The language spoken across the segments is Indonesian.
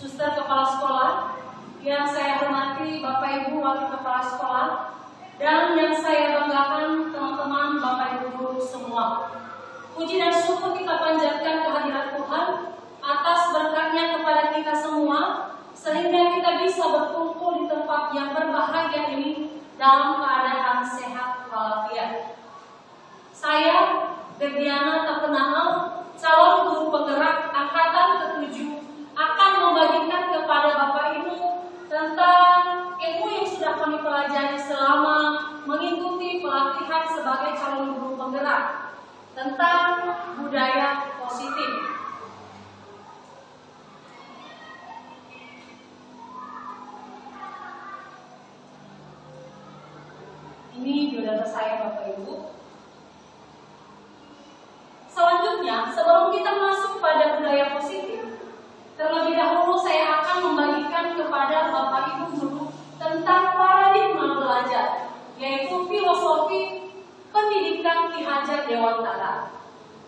Suster Kepala Sekolah, yang saya hormati Bapak Ibu Wakil Kepala Sekolah, dan yang saya banggakan teman-teman Bapak Ibu guru semua. Puji dan syukur kita panjatkan kehadirat Tuhan atas berkatnya kepada kita semua, sehingga kita bisa berkumpul di tempat yang berbahagia ini dalam keadaan sehat walafiat. Saya, Deviana Tapenahal, calon guru penggerak Angkatan ke-7, akan membagikan kepada Bapak Ibu tentang ilmu yang sudah kami pelajari selama mengikuti pelatihan sebagai calon guru penggerak tentang budaya positif. Ini biodata saya Bapak Ibu. Selanjutnya, sebelum kita masuk pada budaya positif, terlebih dahulu saya akan membagikan kepada Bapak Ibu guru tentang paradigma belajar, yaitu filosofi pendidikan Ki Hajar Dewantara.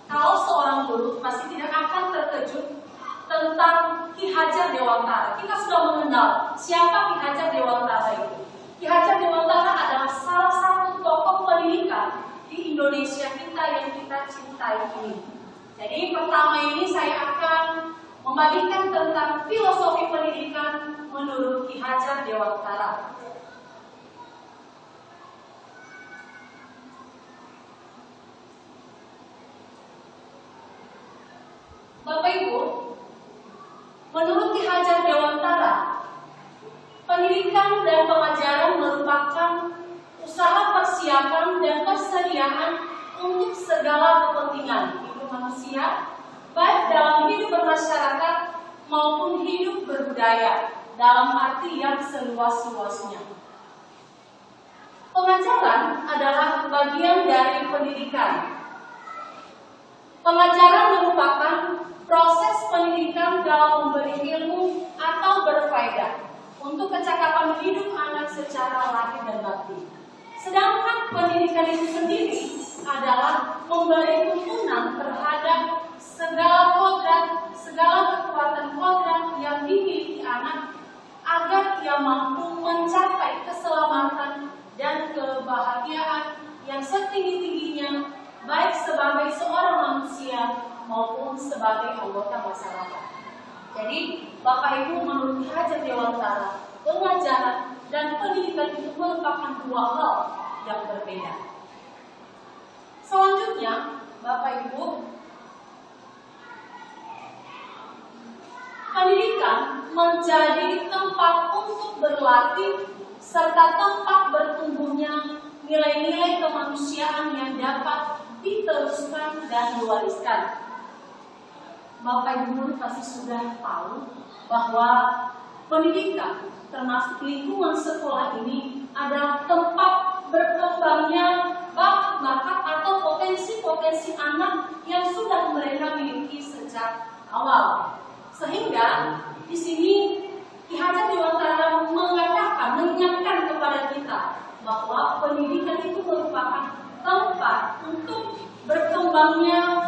Kalau seorang guru pasti tidak akan terkejut tentang Ki Hajar Dewantara. Kita sudah mengenal siapa Ki Hajar Dewantara itu. Ki Hajar Dewantara adalah salah satu tokoh pendidikan di Indonesia kita yang kita cintai ini. Jadi pertama ini saya akan membagikan tentang filosofi pendidikan menurut Ki Hajar Dewantara. Bapak Ibu, menurut Ki Hajar Dewantara, pendidikan dan pengajaran merupakan usaha persiapan dan persediaan untuk segala kepentingan hidup manusia, baik dalam hidup bermasyarakat maupun hidup berbudaya dalam arti yang seluas-luasnya. Pengajaran adalah bagian dari pendidikan. Pengajaran merupakan proses pendidikan dalam memberi ilmu atau berfaedah untuk kecakapan hidup anak secara lahir dan batin. Sedangkan pendidikan itu sendiri adalah memberi tuntunan terhadap segala kodrat, segala kekuatan kodrat yang dimiliki anak agar ia mampu mencapai keselamatan dan kebahagiaan yang setinggi-tingginya, baik sebagai seorang manusia maupun sebagai anggota masyarakat. Jadi, Bapak Ibu menurut Ki Hajar Dewantara, pengajaran dan pendidikan itu merupakan dua hal yang berbeda. Selanjutnya, Bapak Ibu, pendidikan menjadi tempat untuk berlatih serta tempat bertumbuhnya nilai-nilai kemanusiaan yang dapat diteruskan dan diwariskan. Bapak Ibu pasti sudah tahu bahwa pendidikan termasuk lingkungan sekolah ini adalah tempat berkembangnya bakat-bakat atau potensi-potensi anak yang sudah mereka miliki sejak awal. Sehingga di sini Ki Hajar Dewantara mengatakan, mengingatkan kepada kita bahwa pendidikan itu merupakan tempat untuk berkembangnya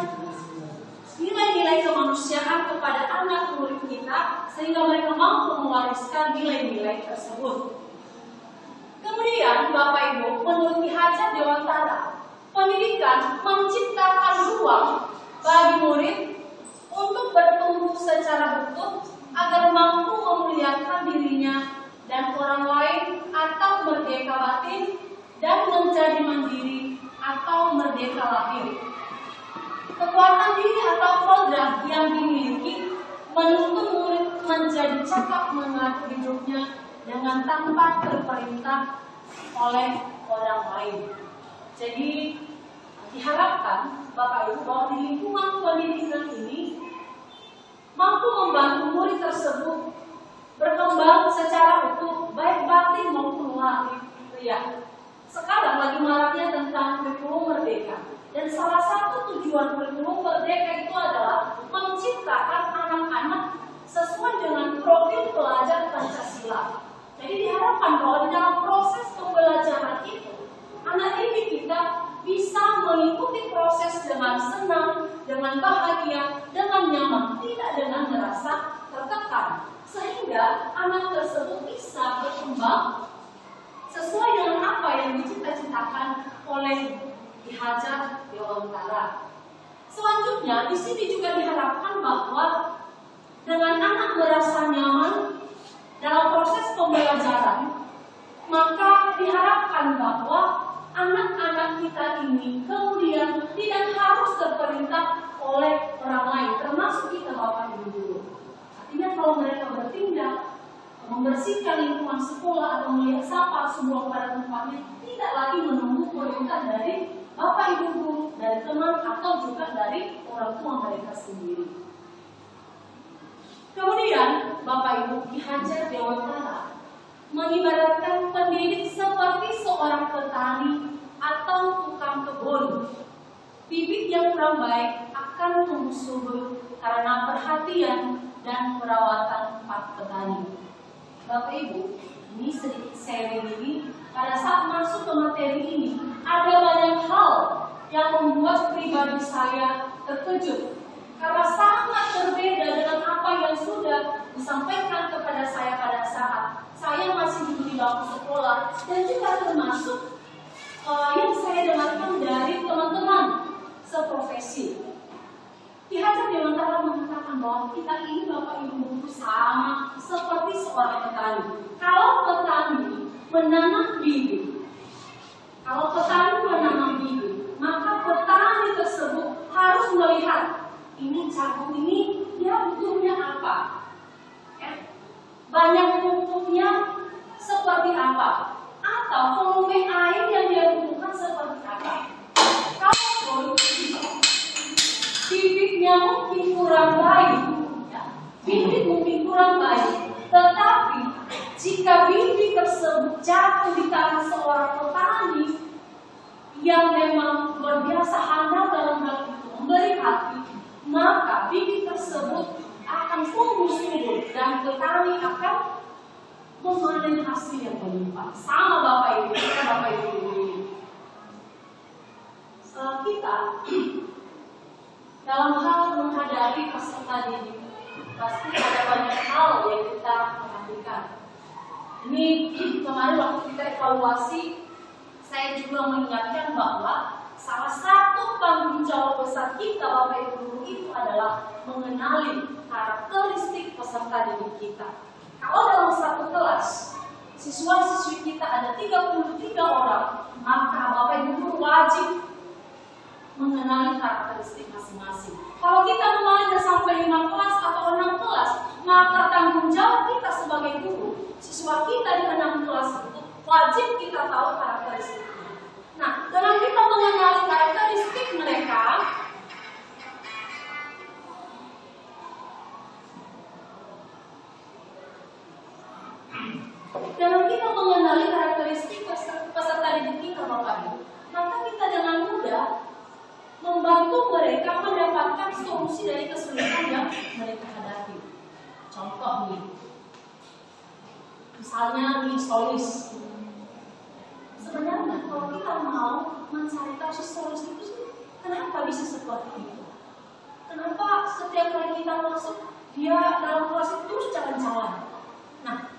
nilai-nilai kemanusiaan kepada anak murid kita, sehingga mereka mampu mewariskan nilai-nilai tersebut. Kemudian Bapak Ibu, menurut Ki Hajar Dewantara, pendidikan menciptakan ruang bagi murid untuk bertumbuh secara utuh agar mampu memuliakan dirinya dan orang lain atau merdeka batin dan menjadi mandiri atau merdeka lahir. Kekuatan diri atau kodrat yang dimiliki menuntut murid menjadi cakap mengatur hidupnya dengan tanpa terperintah oleh orang lain. Jadi diharapkan Bapak Ibu bahwa di lingkungan pendidikan ini mampu membantu murid tersebut berkembang secara utuh baik batin maupun lahir. Sekarang lagi maraknya tentang kurikulum merdeka. Dan salah satu tujuan kurikulum merdeka itu adalah menciptakan anak-anak sesuai dengan profil pelajar Pancasila. Jadi diharapkan bahwa di dalam proses pembelajaran itu, anak didik kita bisa mengikuti proses dengan senang, dengan bahagia, dengan nyaman, tidak dengan merasa tertekan. mulai dihajar, diwawancara. Selanjutnya, di sini juga diharapkan bahwa dengan anak merasa nyaman dalam proses pembelajaran, maka diharapkan bahwa anak-anak kita ini kemudian tidak harus terperintah oleh orang lain, termasuk kita Bapak Ibu guru. Artinya kalau mereka bertindak, membersihkan lingkungan sekolah atau melihat sampah semua pada tempatnya, tidak lagi menunggu perintah dari Bapak Ibu guru, dari teman atau juga dari orang tua mereka sendiri. Kemudian Bapak Ibu dihajar diwawancara, mengibaratkan pendidik seperti seorang petani atau tukang kebun. Bibit yang kurang baik akan tumbuh subur karena perhatian dan perawatan petani. Bapak Ibu, ini sedikit sharing ini. Pada saat masuk ke materi ini, ada banyak hal yang membuat pribadi saya terkejut. Karena sangat berbeda dengan apa yang sudah disampaikan kepada saya pada saat saya masih duduk di bangku sekolah, dan juga termasuk yang saya dengarkan dari teman-teman seprofesi. Dihajar diwawancara mengatakan bahwa kita ini Bapak Ibu guru sama seperti seorang petani. Kalau petani menanam bibit, maka petani tersebut harus melihat ini jagung ini dia butuhnya apa, ya. Banyak pupuknya seperti apa, atau volume air yang dia butuhkan seperti apa. Kalau bibitnya mungkin kurang baik, ya, tetapi jika bibit tersebut jatuh di tangan seorang petani yang memang luar biasa handal dalam hal itu memberi hati, maka bibit tersebut akan tumbuh subur dan petani akan memanen hasil yang berlimpah. Sama Bapak Ibu, Bapak Ibu ini. Kita dalam hal menghadapi peserta didik pasti ada banyak hal yang kita perhatikan. Ini kemarin waktu kita evaluasi, saya juga mengingatkan bahwa salah satu tanggung jawab besar kita Bapak Ibu guru itu adalah mengenali karakteristik peserta didik kita. Kalau dalam satu kelas siswa-siswi kita ada 33 orang, maka Bapak Ibu guru wajib mengenali karakteristik masing-masing. Kalau kita mengajar sampai 5 kelas atau 6 kelas, maka tanggung jawab kita sebagai guru, siswa kita di 6 kelas itu wajib kita tahu karakteristiknya. Nah, dengan kita mengenali karakteristik mereka, peserta didik kita Bapak Ibu, maka kita dengan mudah membantu mereka mendapatkan solusi dari kesulitan yang mereka hadapi. Contoh nih, misalnya di solis. Sebenarnya kalau kita mau mencari tahu solusi itu, kenapa bisa seperti itu? Kenapa setiap kali kita masuk dia dalam kelas itu terus jalan-jalan? Nah,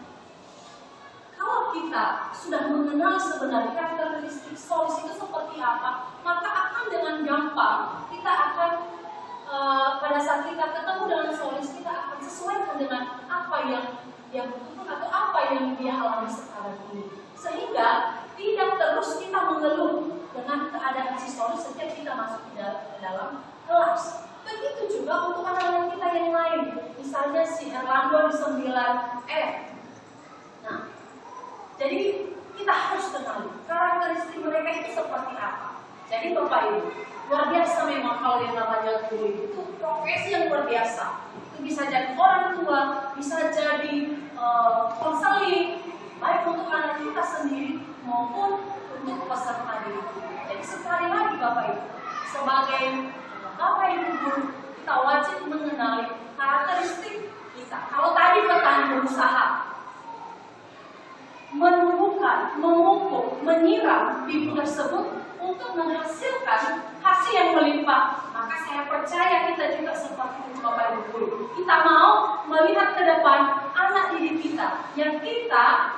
kalau kita sudah mengenal sebenarnya karakteristik solis itu seperti apa, maka akan dengan gampang kita akan pada saat kita ketemu dengan solis, kita akan sesuaikan dengan apa yang dia butuhkan atau apa yang dia alami sekarang ini, sehingga tidak terus kita mengeluh dengan keadaan si solis setiap kita masuk ke dalam kelas. Begitu juga untuk anak-anak kita yang lain, misalnya si Erlando di 9F. Nah, jadi kita harus kenali karakteristik mereka itu seperti apa. Jadi Bapak Ibu, luar biasa memang kalau yang namanya guru itu profesi yang luar biasa. Itu bisa jadi orang tua, bisa jadi konseling, baik untuk anak kita sendiri maupun untuk peserta didik. Jadi sekali lagi Bapak Ibu, sebagai Bapak Ibu guru, kita wajib mengenali karakteristik kita. Kalau tadi petani berusaha menumbuhkan, memupuk, menyiram bibit tersebut untuk menghasilkan hasil yang melimpah, maka saya percaya kita juga seperti itu Bapak Ibu guru. Kita mau melihat ke depan anak didik kita yang kita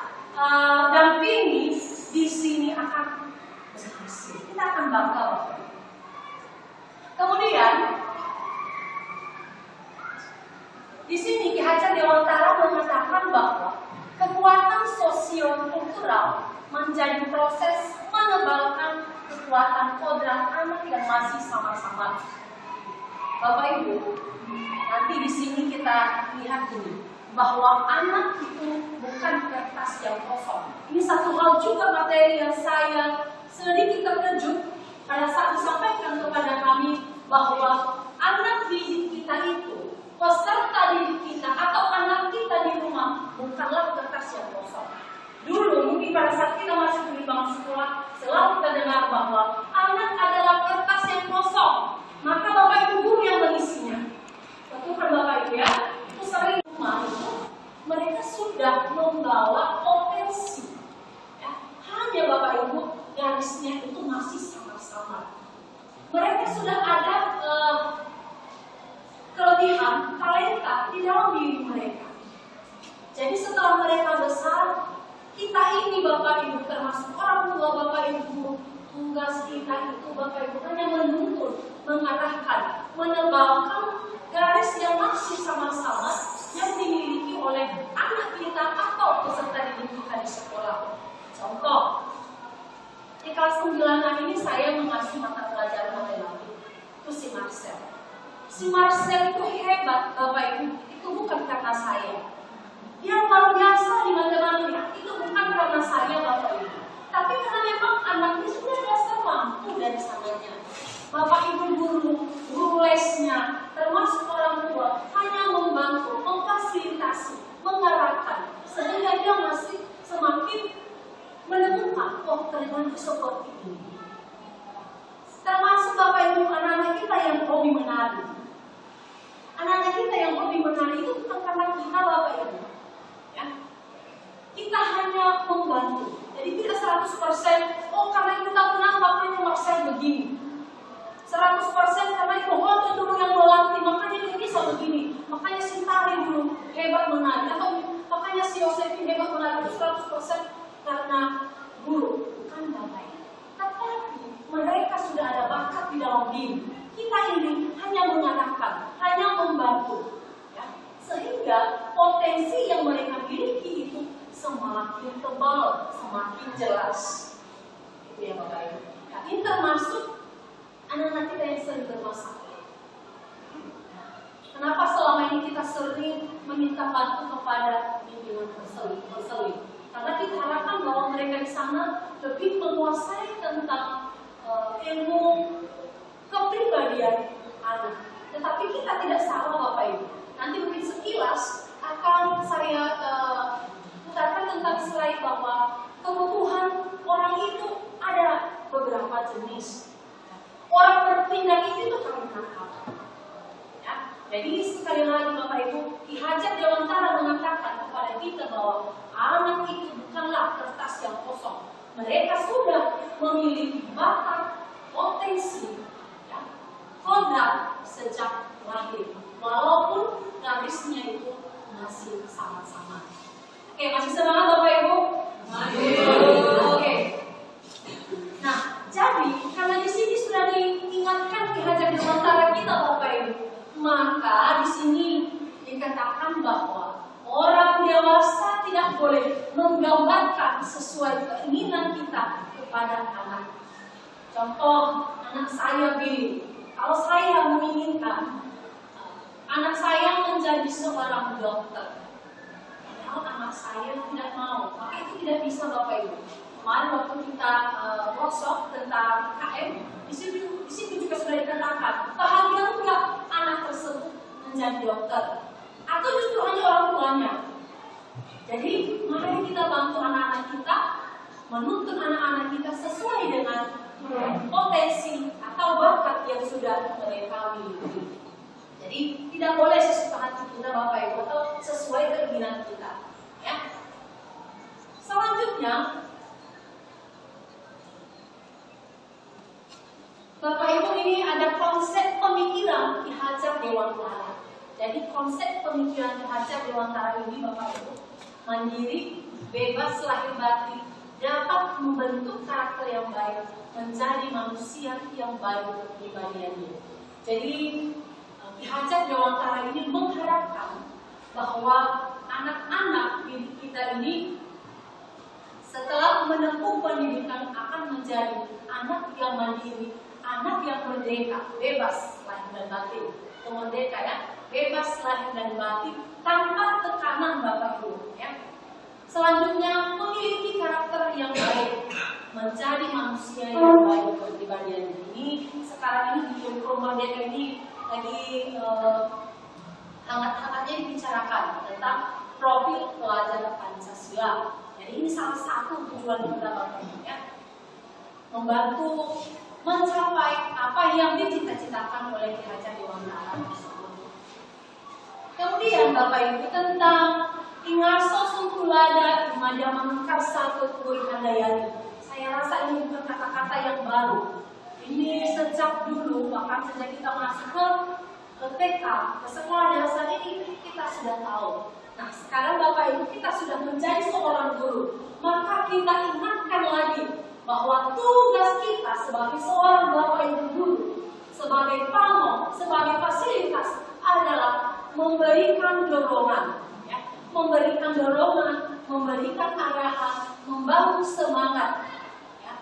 dampingi di sini akan berhasil. Kita akan akan bakal. Kemudian di sini Ki Hajar Dewantara mengatakan bahwa kekuatan sosio-kultural menjadi proses menebalkan kekuatan kodrat anak yang masih samar-samar. Bapak Ibu, nanti di sini kita lihat ini bahwa anak itu bukan kertas yang kosong. Ini satu hal juga materi yang saya sedikit terkejut pada saat disampaikan kepada kami bahwa anak didik kita itu, peserta didik kita atau anak kita di rumah bukanlah kertas yang kosong. Dulu mungkin pada saat kita masih di bangku sekolah selalu kita dengar bahwa anak adalah kertas yang kosong, maka Bapak Ibu guru yang mengisinya. Betul kan Bapak Ibu ya? Itu sering rumah itu mereka sudah membawa potensi. Ya, hanya Bapak Ibu garisnya itu masih sama-sama. Mereka sudah ada kelebihan, talenta di dalam diri mereka. Jadi setelah mereka besar, kita ini Bapak Ibu termasuk orang tua Bapak Ibu, tugas kita itu Bapak Ibu hanya menuntun, mengarahkan, menebalkan garis yang masih sama-sama yang dimiliki oleh anak kita atau peserta didik kita di sekolah. Contoh, di kelas 9 ini saya mengasih mata pelajaran matematik, itu si Marcel. Si Marcel itu hebat Bapak Ibu, itu bukan karena saya. Dia luar biasa di matematika, itu bukan karena saya Bapak Ibu, tapi karena memang anaknya sudah dasar mampu dari sananya. Bapak Ibu guru lesnya, termasuk orang tua, hanya membantu, memfasilitasi, mengarahkan, sehingga dia masih semakin menemukan, oh ternyata seperti ini. Termasuk Bapak Ibu anak-anak kita yang hobi menari. Anak-anak kita yang hobi menari itu bukan karena kita Bapak Ibu. Ya. Kita hanya membantu. Jadi tidak 100%, oh karena kita menang makanya maksa begini. 100% karena itu hobi dulu yang melatih, makanya dia bisa begini. Makanya si Tari dulu hebat menari, atau makanya si Yosefi hebat menari itu 100% karena guru, bukan Bapak Ibu. Tetapi mereka sudah ada bakat di dalam diri. Kita ini hanya mengarahkan, hanya membantu, ya. Sehingga potensi yang mereka miliki itu semakin tebal, semakin jelas. Itu ya Bapak Ibu. Nah, ini termasuk anak-anak kita yang sering bermasalah. Kenapa selama ini kita sering meminta bantu kepada pimpinan berseling? Karena kita harapkan bahwa mereka di sana lebih menguasai tentang ilmu kepribadian anak. Tetapi kita tidak salah Bapak Ibu. Nanti mungkin sekilas akan saya putarkan tentang slide bahwa kebutuhan orang itu ada beberapa jenis. Orang bertindak itu karena apa? Ya, jadi sekali lagi Bapak Ibu, Ki Hajar Dewantara mengatakan kepada kita bahwa anak itu bukanlah kertas yang kosong. Mereka sudah memiliki bakat, potensi, ya, kodrat sejak lahir, walaupun garisnya itu masih sama-sama. Oke, masih semangat Bapak Ibu? Masih. Oke. Nah, jadi karena di sini sudah diingatkan Ki Hajar Dewantara kita Bapak Ibu, maka di sini dikatakan bahwa orang dewasa tidak boleh menggambarkan sesuai keinginan kita kepada anak. Contoh, anak saya Billy, kalau saya menginginkan anak saya menjadi seorang dokter, padahal anak saya tidak mau, maka itu tidak bisa Bapak Ibu. Kemarin waktu kita workshop tentang KM, di situ juga sudah dikatakan bahagia enggak anak tersebut menjadi dokter, atau justru hanya orang tuanya. Jadi mari kita bantu anak-anak kita, menuntun anak-anak kita sesuai dengan potensi atau bakat yang sudah mereka miliki. Jadi tidak boleh sesuka hati kita Bapak Ibu atau sesuai keinginan kita. Ya. Selanjutnya, Bapak Ibu, ini ada konsep pemikiran Ki Hajar Dewantara. Jadi konsep pemikiran Ki Hajar Dewantara ini Bapak Ibu, mandiri, bebas lahir batin, dapat membentuk karakter yang baik, menjadi manusia yang baik kepribadiannya. Jadi Hajat Dewantara ini mengharapkan bahwa anak-anak didik kita ini setelah menempuh pendidikan akan menjadi anak yang mandiri, anak yang merdeka, bebas lahir dan batin. Merdeka ya, bebas lahir dan batin tanpa tekanan Bapak Ibu ya. Selanjutnya memiliki karakter yang baik, menjadi manusia yang baik kepribadian ini. Sekarang ini di Forum Merdeka ini lagi hangat-hangatnya dibicarakan tentang profil pelajar Pancasila. Jadi ini salah satu tujuan kita Bapak Ibu ya, membantu mencapai apa yang dicita-citakan oleh Ki Hajat Dewantara tersebut. Kemudian Bapak Ibu tentang Ingarso Sungkulada Imada Mangkarsa Tuturi Handayani. Saya rasa ini bukan kata-kata yang baru. Ini sejak dulu, bahkan sejak kita masuk ke TK, ke sekolah dasar ini kita sudah tahu. Nah sekarang Bapak Ibu kita sudah menjadi seorang guru, maka kita ingatkan lagi bahwa tugas kita sebagai seorang Bapak Ibu guru, sebagai pamong, sebagai fasilitas adalah memberikan dorongan. Memberikan dorongan, memberikan arahan, membangun semangat ya,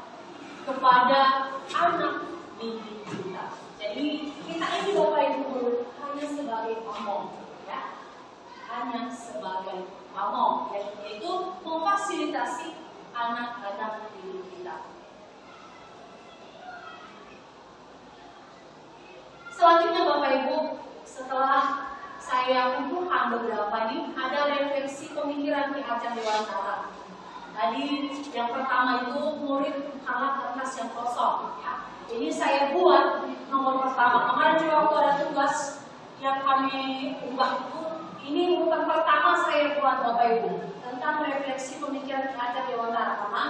kepada anak didik kita. Jadi kita ini Bapak Ibu hanya sebagai pamong, ya, hanya sebagai pamong, yaitu memfasilitasi anak-anak didik kita. Selanjutnya Bapak Ibu, setelah saya kumpulkan beberapa ini, ada refleksi pemikiran Ki Hajat Dewantara. Tadi yang pertama itu murid bukanlah kertas yang kosong. Ya. Ini saya buat nomor pertama. Kemarin juga waktu ada tugas yang kami ubah itu, ini bukan pertama saya buat Bapak Ibu tentang refleksi pemikiran Ki Hajat Dewantara, karena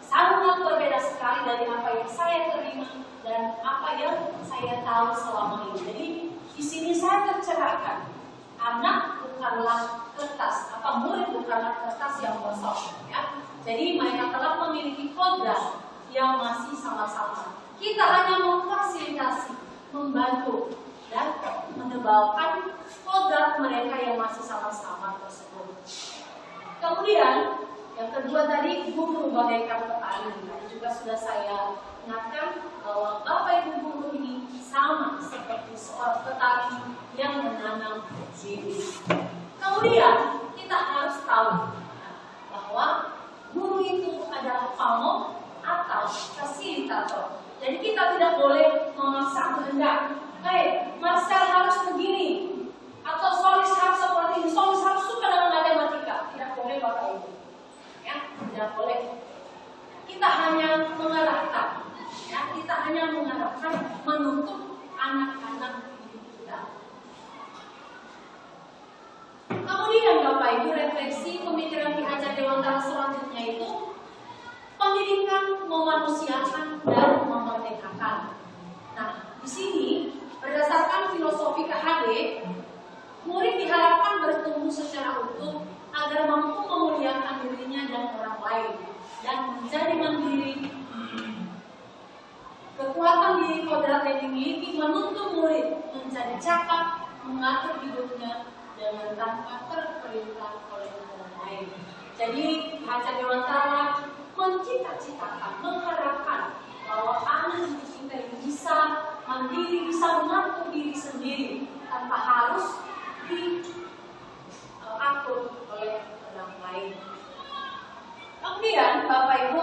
sangat berbeda sekali dari apa yang saya terima dan apa yang saya tahu selama ini. Jadi di sini saya tercerahkan. Anak bukanlah kertas, murid bukanlah kertas yang kosong. Ya. Jadi mereka telah memiliki kodrat yang masih sama-sama. Kita hanya memfasilitasi, membantu, dan menebalkan kodrat mereka yang masih sama-sama tersebut. Kemudian yang kedua tadi, guru bagaikan petani. Tadi juga sudah saya ingatkan bahwa Bapak Ibu guru ini sama seperti seorang petani yang menanam bibit. Kemudian kita harus tahu bahwa guru itu adalah pamong atau fasilitator. Jadi kita tidak boleh memaksa kehendak. Marcel harus begini, atau Solis harus seperti ini. Solis harus suka dengan matematika. Tidak boleh Bapak Ibu. Ya, tidak boleh. Kita hanya mengarahkan. Ya, kita hanya mengarahkan, menuntut anak-anak kita. Kemudian Bapak Ibu, refleksi pemikiran Ki Hajat Dewantara selanjutnya itu pendidikan memanusiakan dan memerdekakan. Nah, di sini berdasarkan filosofi KHD, murid diharapkan bertumbuh secara utuh agar mampu memuliakan dirinya dan orang lain dan menjadi mandiri. Kekuatan diri kodrat yang dimiliki menuntun murid menjadi cakap, mengatur hidupnya dengan tanpa terperintah oleh orang lain. Jadi Hajat Dewantara mencita-citakan, mengharapkan bahwa anak kita ini bisa mandiri, bisa mengatur diri sendiri tanpa harus diatur oleh orang lain. Kemudian Bapak Ibu,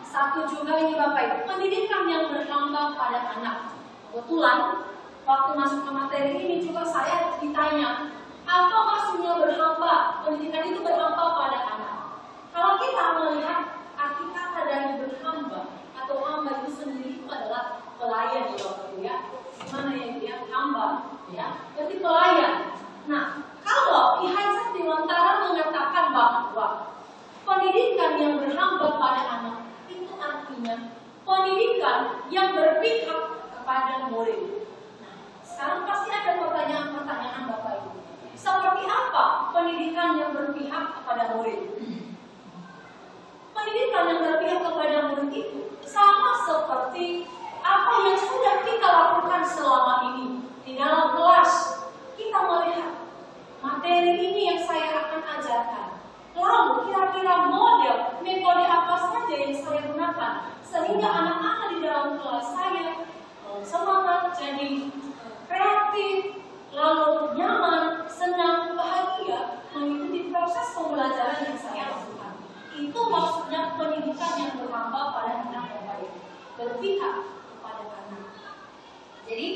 satu juga ini Bapak Ibu, pendidikan yang berhamba pada anak. Kebetulan waktu masuk ke materi ini juga saya ditanya, apa maksudnya berhamba? Pendidikan itu berhamba pada anak. Kalau kita melihat arti kata dari berhamba atau hamba itu sendiri itu adalah pelayan ya Bapak Ibu ya. Gimana ya dia hamba ya, berarti pelayan. Nah, kalau Ki Hajat Dewantara mengatakan bahwa pendidikan yang berhamba pada anak itu artinya pendidikan yang berpihak kepada murid. Nah, sekarang pasti ada pertanyaan-pertanyaan Bapak Ibu. Seperti apa pendidikan yang berpihak kepada murid? Pendidikan yang berpihak kepada murid itu sama seperti apa yang sudah kita lakukan selama ini di dalam kelas. Kita melihat materi ini yang saya akan ajarkan. Lalu kira-kira model, metode apa saja yang saya gunakan sehingga anak-anak di dalam kelas saya semangat, jadi kreatif, lalu nyaman, senang, bahagia mengikuti proses pembelajaran yang saya lakukan. Itu maksudnya pendidikan yang berhamba pada anak yang baik, berpihak kepada anak. Jadi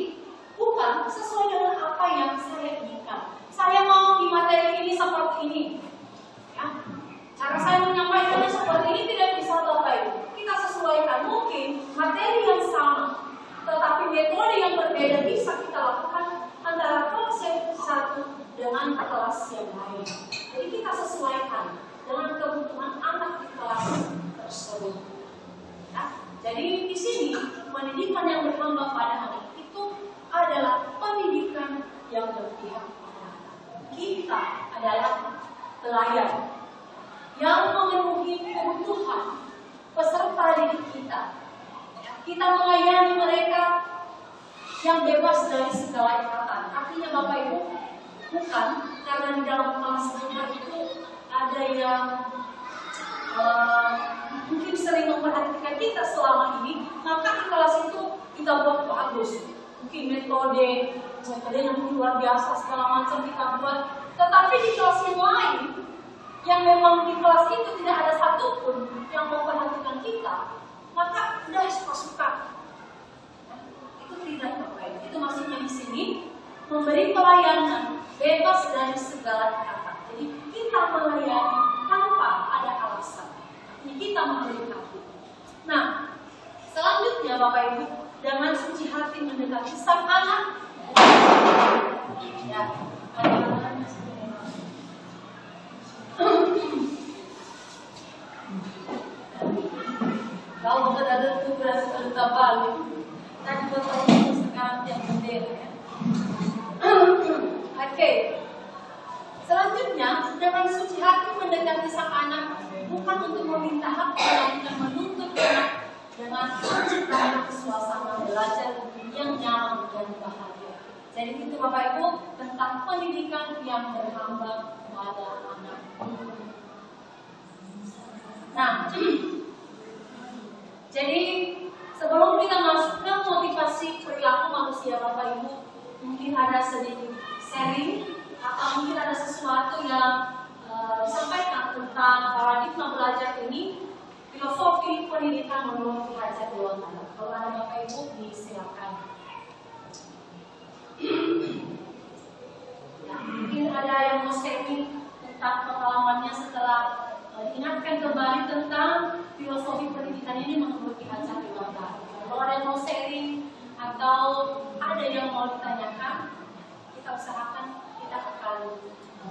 bukan sesuai dengan apa yang saya inginkan. Saya mau di materi ini seperti ini. Ya. Cara saya menyampaikannya seperti ini tidak bisa Bapak Ibu. Kita sesuaikan, mungkin materi yang sama, tetapi metode yang berbeda bisa kita lakukan antara kelas yang satu dengan kelas yang lain. Jadi kita sesuaikan dengan kebutuhan anak di kelas tersebut. Ya. Jadi di sini pendidikan yang berhamba pada anak itu adalah pendidikan yang berpihak pada anak. Kita adalah pelayan yang memenuhi kebutuhan peserta didik kita. Kita melayani mereka yang bebas dari segala ikatan. Artinya Bapak Ibu, bukan karena di dalam kelas itu ada yang mungkin sering memperhatikan kita selama ini, maka di kelas itu kita buat bagus. Mungkin metodenya mungkin luar biasa segala macam kita buat. Tetapi di kelas yang lain, yang memang di kelas itu tidak ada satupun yang memperhatikan kita, maka udah suka-suka. Itu tidak Bapak. Itu maksudnya di sini memberi pelayanan bebas dari segala ikatan. Jadi kita melayani tanpa ada alasan. Jadi kita memberi hati. Nah, selanjutnya Bapak Ibu, dengan suci hati mendekati sang anak. Ya, kalau ada tugas balik, tadi betul sekarang yang bendera ya. Oke. Selanjutnya, dengan suci hati mendekati sang anak, bukan untuk meminta hak, melainkan menuntut anak dengan menciptakan suasana belajar yang nyaman dan bahagia. Jadi itu Bapak Ibu tentang pendidikan yang berhamba kepada anak. Nah, jadi sebelum kita masuk ke motivasi perilaku manusia Bapak Ibu, mungkin ada sedikit sharing atau mungkin ada sesuatu yang disampaikan tentang paradigma belajar ini, filosofi pendidikan menurut Hajar Dewantara. Kalau ada Bapak Ibu disilakan. Ya, mungkin ada yang mau sharing tentang pengalamannya setelah diingatkan kembali tentang filosofi pendidikan ini menurut Hajar Dewantara. Kalau ada yang mau sharing atau ada yang mau ditanyakan, kita usahakan kita akan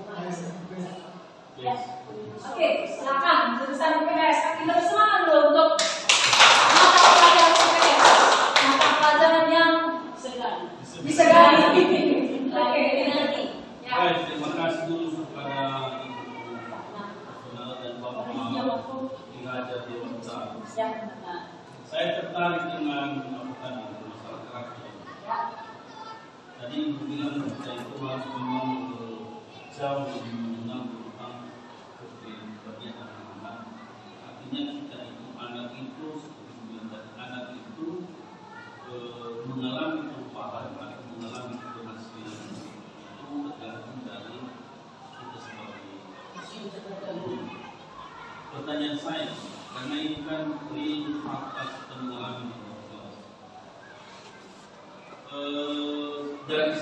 bahas. Ya. Oke, silakan jurusan IPS. Kita bersemangat dulu untuk mata pelajaran IPS. Mata pelajaran yang disegani. Oke, nanti. Ya. Baik, terima kasih dulu kepada Ibu dan Bapak di Hajar Dewantara. Saya tertarik dengan masalah karakter. Tadi Ibu bilang kita itu harus memang jauh lebih mengenal tentang kepribadian anak-anak. Artinya kita itu anak itu seperti anak itu mengalami perubahan atau mengalami keberhasilan itu tergantung dari kita sebagai guru. Pertanyaan saya, karena ini kan real fakta kita mengalami di kelas. Dari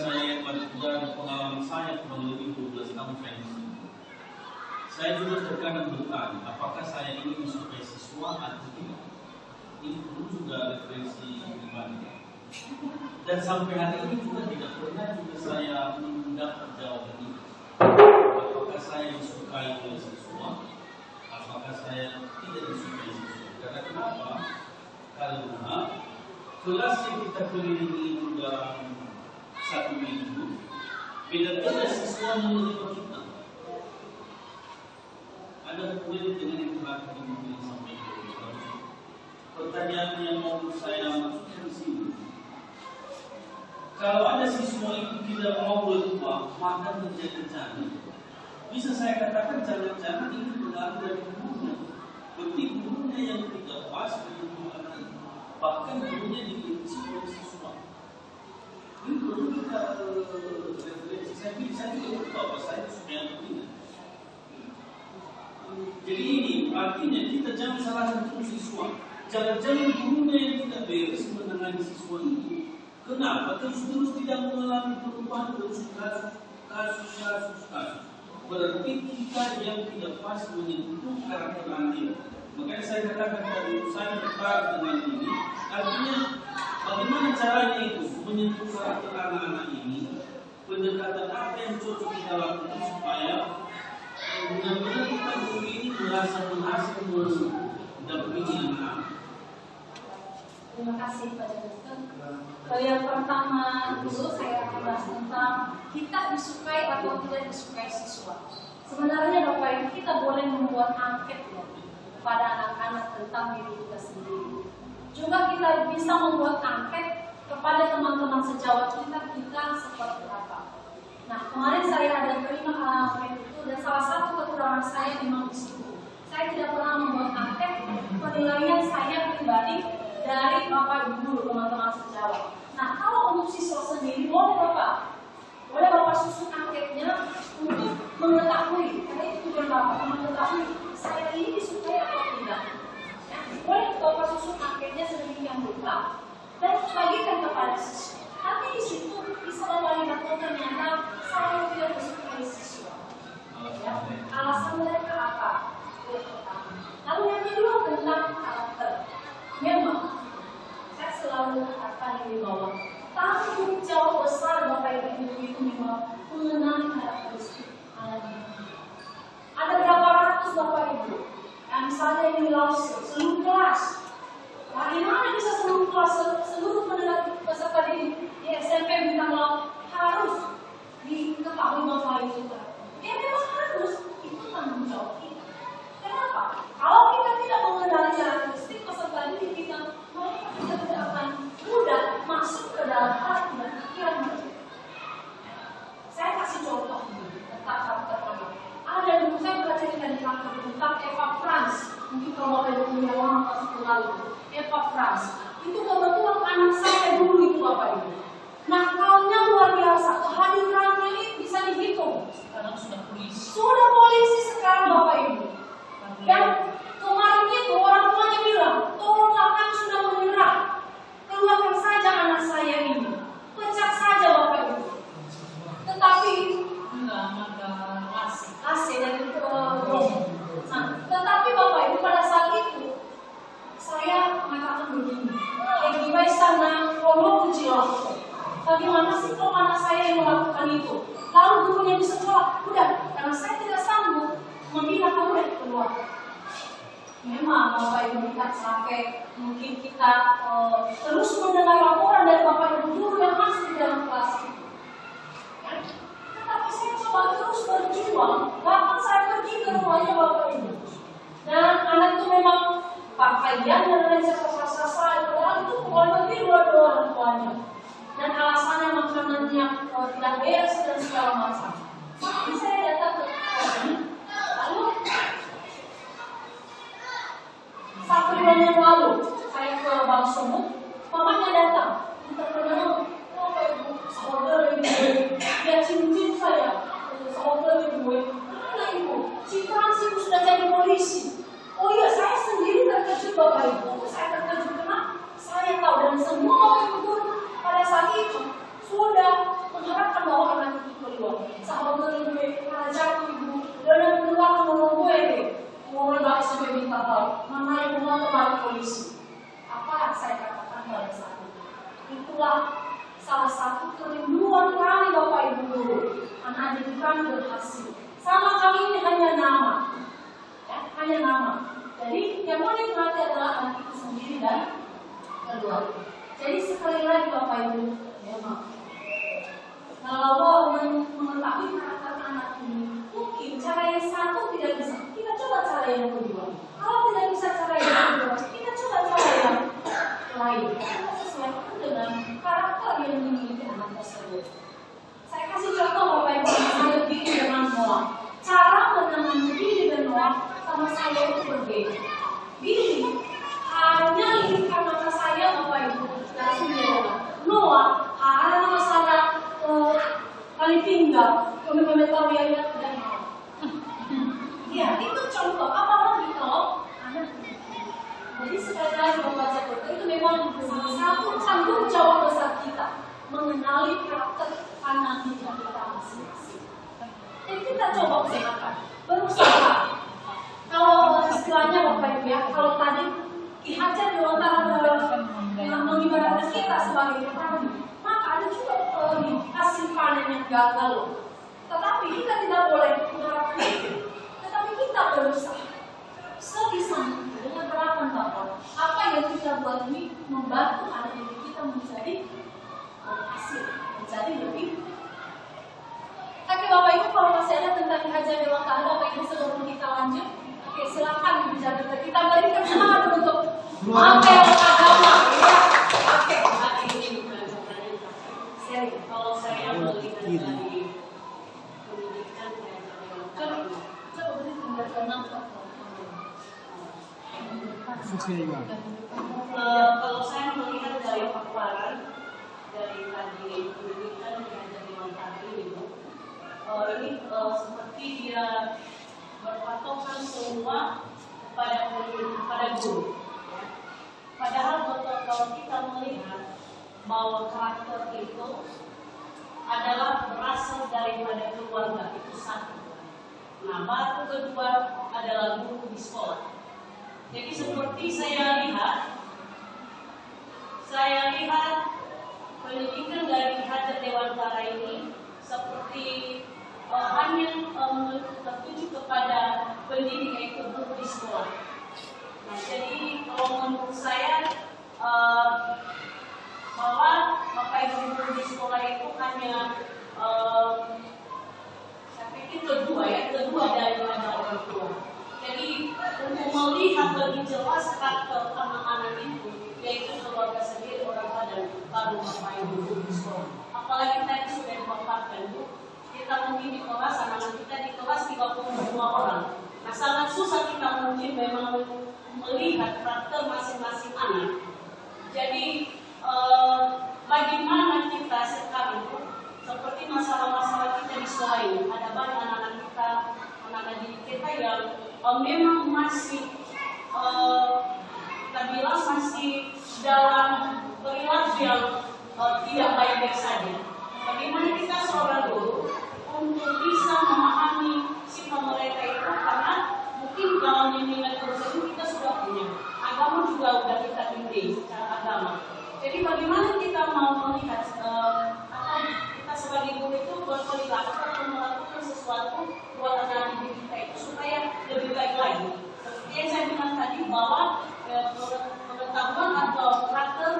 pengalaman saya kurang lebih 12 tahun saya juga terkadang bertanya, apakah saya ini disukai siswa atau tidak? Ini perlu juga referensi pribadi. Dan sampai hari ini juga tidak pernah juga saya mendapat jawaban itu. Apakah saya disukai oleh siswa? Apakah saya tidak disukai siswa? Karena kenapa? Karena kelas yang kita kelilingi itu dalam satu minggu, beda-beda siswa menerima kita. Ada poin dengan yang telah kita sampaikan. Pertanyaan yang mau saya maksudkan di sini, kalau ada siswa itu tidak mau berubah, maka terjadi bencana. Bisa saya katakan jangan-jangan ini pengaruh dari gurunya. Berarti gurunya yang tidak pas dengan anak, bahkan gurunya dibenci oleh siswa. Ini perlu kita referensi. Saya juga lupa apa saya supaya begini. Jadi ini artinya kita jangan salahkan terus siswa. Jangan-jangan gurunya yang tidak beres menangani siswa itu. Kenapa? Terus tidak mengalami perubahan terus kasus. Berarti kita yang tidak pas menyentuh karakter anak. Makanya saya katakan tadi, saya tertarik dengan ini. Artinya, bagaimana caranya itu menyentuh karakter anak-anak ini? Pendekatan apa yang cocok kita lakukan supaya benar-benar kita guru ini merasa berhasil mendampingi anak-anak. Terima kasih Pak Dokter. Yang pertama dulu saya akan bahas tentang kita disukai atau tidak disukai siswa. Sebenarnya Bapak Ibu kita boleh membuat angket ya, kepada anak-anak tentang diri kita sendiri. Juga kita bisa membuat angket kepada teman-teman sejawat kita seperti apa. Nah kemarin saya ada terima angket itu dan salah satu kekurangan saya memang di situ. Saya tidak pernah membuat angket penilaian saya pribadi dari Bapak Ibu teman-teman sejawat. Nah kalau untuk siswa sendiri boleh Bapak susun angketnya untuk mengetahui, karena itu tujuan Bapak mengetahui saya ini disukai atau tidak. Ya, boleh Bapak susun angketnya sedemikian rupa dan bagikan kepada siswa. Nanti di situ bisa Bapak lihat ternyata saya tidak disukai siswa. Ya, alasan mereka apa? Lalu yang kedua tentang karakter. Memang saya selalu katakan di bawah tanggung jawab besar Bapak Ibu itu memang mengenai karakteristik anak. Ada berapa ratus Bapak Ibu yang misalnya ini langsung seluruh kelas. Bagaimana bisa seluruh kelas, seluruh peserta di SMP bintang laut harus diketahui Bapak Ibu? Ya memang harus, itu tanggung jawab kita. Kenapa? Kalau kita tidak mengenali karakteristik peserta didik kita, maka kita tidak akan mudah masuk ke dalam hati dan pikiran mereka. Saya kasih contoh tentang karakter anak. Ada dulu saya belajar di kantor tentang Eva Franz. Mungkin kalau Bapak Ibu punya orang pasti kenal itu. Eva Franz. Itu kebetulan anak saya dulu itu Bapak Ibu. Nakalnya luar biasa. Kehadirannya ini bisa dihitung. Sekarang sudah polisi. Sudah polisi sekarang Bapak Ibu. Dan kemarin itu orang tuanya bilang, tolonglah kami sudah menyerah, keluarkan saja anak saya ini, pecat saja Bapak Ibu. Tetapi kasih dan tetapi Bapak Ibu pada saat itu saya mengatakan begini, gimana sana kalau kecil, bagaimana sih kalau anak saya yang melakukan itu? Lalu gurunya di sekolah, udah, karena saya tidak sanggup membina kamu keluar. Memang Bapak Ibu kita sampai mungkin kita terus mendengar laporan dari Bapak Ibu guru yang masih di dalam kelas itu. Ya. Tetapi saya coba terus berjuang, bahkan saya pergi ke rumahnya Bapak Ibu. Dan anak itu memang pakaian dan lain sasa-sasa itu pokoknya lebih dua orang tuanya. Dan alasannya makanannya tidak beres dan segala macam. Tapi saya datang ke lalu 1 bulan yang lalu saya ke Bang Sumut, mamanya datang, minta kenal, saudara ibu, dia cium-cium saya, saudara ibu, mana ibu? Si Frans ibu sudah jadi polisi. Oh iya, saya sendiri terkejut Bapak Ibu, saya terkejut karena saya tahu dan semua Bapak Ibu guru pada saat itu sudah mengharapkan bahwa anak itu keluar. Saudara ibu, ajak ibu, dan keluar ngomong gue deh. Mulai balik sampai minta tahu mana yang mau kembali polisi. Apa saya katakan pada saat itu? Itulah salah satu kerinduan kami Bapak Ibu guru. Anak didik kami berhasil. Sama kali ini hanya nama, ya, hanya nama. Jadi yang mau diperhati adalah anak itu sendiri dan keluarga. Jadi sekali lagi Bapak Ibu, memang kalau mengetahui karakter anak ini, mungkin cara yang satu tidak bisa. Kita coba yang kedua. Kalau tidak bisa cara yang kedua, kita coba cara yang lain. Kita sesuaikan dengan karakter yang dimiliki anak tersebut. Saya kasih contoh Bapak Ibu, saya Billy dengan Noah. Cara menangani Billy dan Noah sama saya itu berbeda. Billy hanya lirikan mata saya Bapak Ibu, langsung dia Noah ada masalah kali tinggal, komentar yang dan ya itu contoh. Apa lagi kalau anak? Jadi sekali lagi membaca Quran itu memang salah satu tanggung jawab besar kita mengenali karakter anak kita masing-masing. Jadi kita coba usahakan, berusaha. Kalau istilahnya Bapak Ibu ya, kalau tadi Ki Hajar di antara mengibaratkan kita sebagai petani, maka ada juga hasil panen yang gagal loh. Tetapi kita tidak boleh mengharapkan itu. Tetapi kita berusaha sebisa mungkin dengan harapan bahwa apa yang kita buat ini membantu anak didik kita menjadi berhasil, menjadi lebih. Oke Bapak Ibu, kalau masih ada tentang Ki Hajar Dewantara, Bapak Ibu sebelum kita lanjut, oke silakan bicara. Kita berikan semangat untuk apel agama. Oke, hari ini bukan seri. Kalau saya melihat dari pendidikan coba beri penjelasan kalau saya melihat dari paparan dari tadi pendidikan yang jadi tadi itu, ini seperti dia berpatokan semua pada guru. Padahal kalau kita melihat bahwa karakter itu adalah berasal daripada keluarga itu satu. Nah, baru kedua adalah guru di sekolah. Jadi seperti saya lihat pendidikan dari Ki Hajar Dewantara ini seperti hanya tertuju kepada pendidik yaitu guru di sekolah. Nah, jadi kalau menurut saya bahwa Bapak Ibu guru di sekolah itu hanya saya pikir kedua daripada orang tua. Jadi untuk melihat lebih jelas karakter anak-anak itu, yaitu keluarga sendiri, orang tua dan baru Bapak Ibu guru di sekolah. Apalagi tadi sudah dipaparkan Bu, kita mungkin di kelas anak-anak kita di kelas 32 orang. Nah, sangat susah kita mungkin memang melihat karakter masing-masing anak. Jadi bagaimana kita sekarang seperti masalah-masalah kita di sekolah ini, ada banyak anak-anak kita, anak-anak didik kita yang memang masih kita bilang masih dalam perilaku yang tidak baik-baik saja. Bagaimana kita seorang guru untuk bisa memahami sifat mereka itu, karena mungkin dalam bimbingan kursus kita sudah punya agama juga sudah kita bimbing secara agama. Jadi bagaimana kita mau melihat kita sebagai guru itu berperilaku atau melakukan sesuatu buat anak didik kita itu supaya lebih baik lagi. Seperti yang saya bilang tadi bahwa pengetahuan atau karakter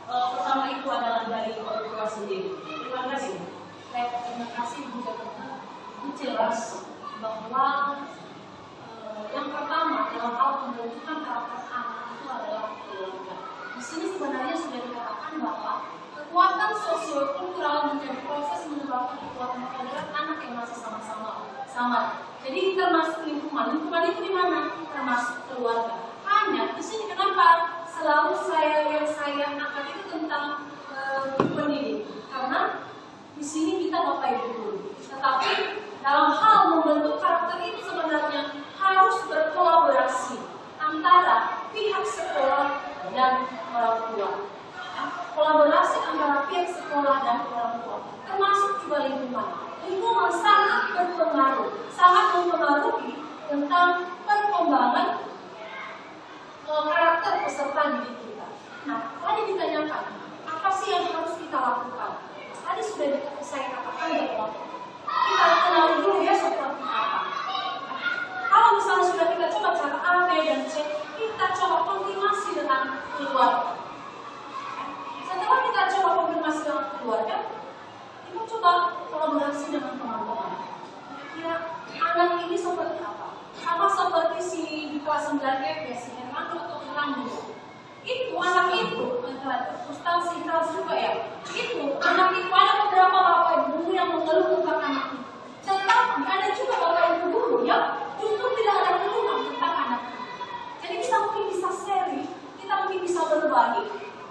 pertama itu adalah dari orang tua sendiri. Terima kasih. Terima kasih juga itu jelas bahwa yang pertama dalam hal pembentukan karakter anak itu adalah keluarga. Di sini sebenarnya sudah dikatakan bahwa kekuatan sosiokultural menjadi proses menyebabkan kekuatan kodrat anak yang masih sama. Jadi termasuk lingkungan itu di mana? Termasuk keluarga. Hanya di sini kenapa selalu saya angkat itu tentang pendidik? Karena di sini kita Bapak Ibu guru. Tetapi dalam hal membentuk karakter itu sebenarnya harus berkolaborasi antara pihak sekolah dan orang tua. Kolaborasi antara pihak sekolah dan orang tua, termasuk juga lingkungan. Lingkungan sangat berpengaruh, sangat mempengaruhi tentang perkembangan karakter peserta didik kita. Nah, tadi ditanyakan, apa sih yang harus kita lakukan? Tadi sudah saya katakan bahwa kita kenal dulu ya seperti apa. Kalau misalnya sudah kita coba cara A, B, dan C, kita coba konfirmasi dengan keluarga. Setelah kita coba konfirmasi dengan keluarga, kita coba kolaborasi dengan teman-teman. Kira anak ini seperti apa? Sama seperti si di kelas 9 ya, si Hermanto atau Hermanto. Itu anak itu, Ustaz Sikral juga ya. Itu anak itu ada beberapa bapak ibu guru yang mengeluh tentang anak itu. Tetapi ada juga bapak ibu guru yang justru tidak ada keluhan tentang anak itu. Jadi kita mungkin bisa sharing, kita mungkin bisa berbagi.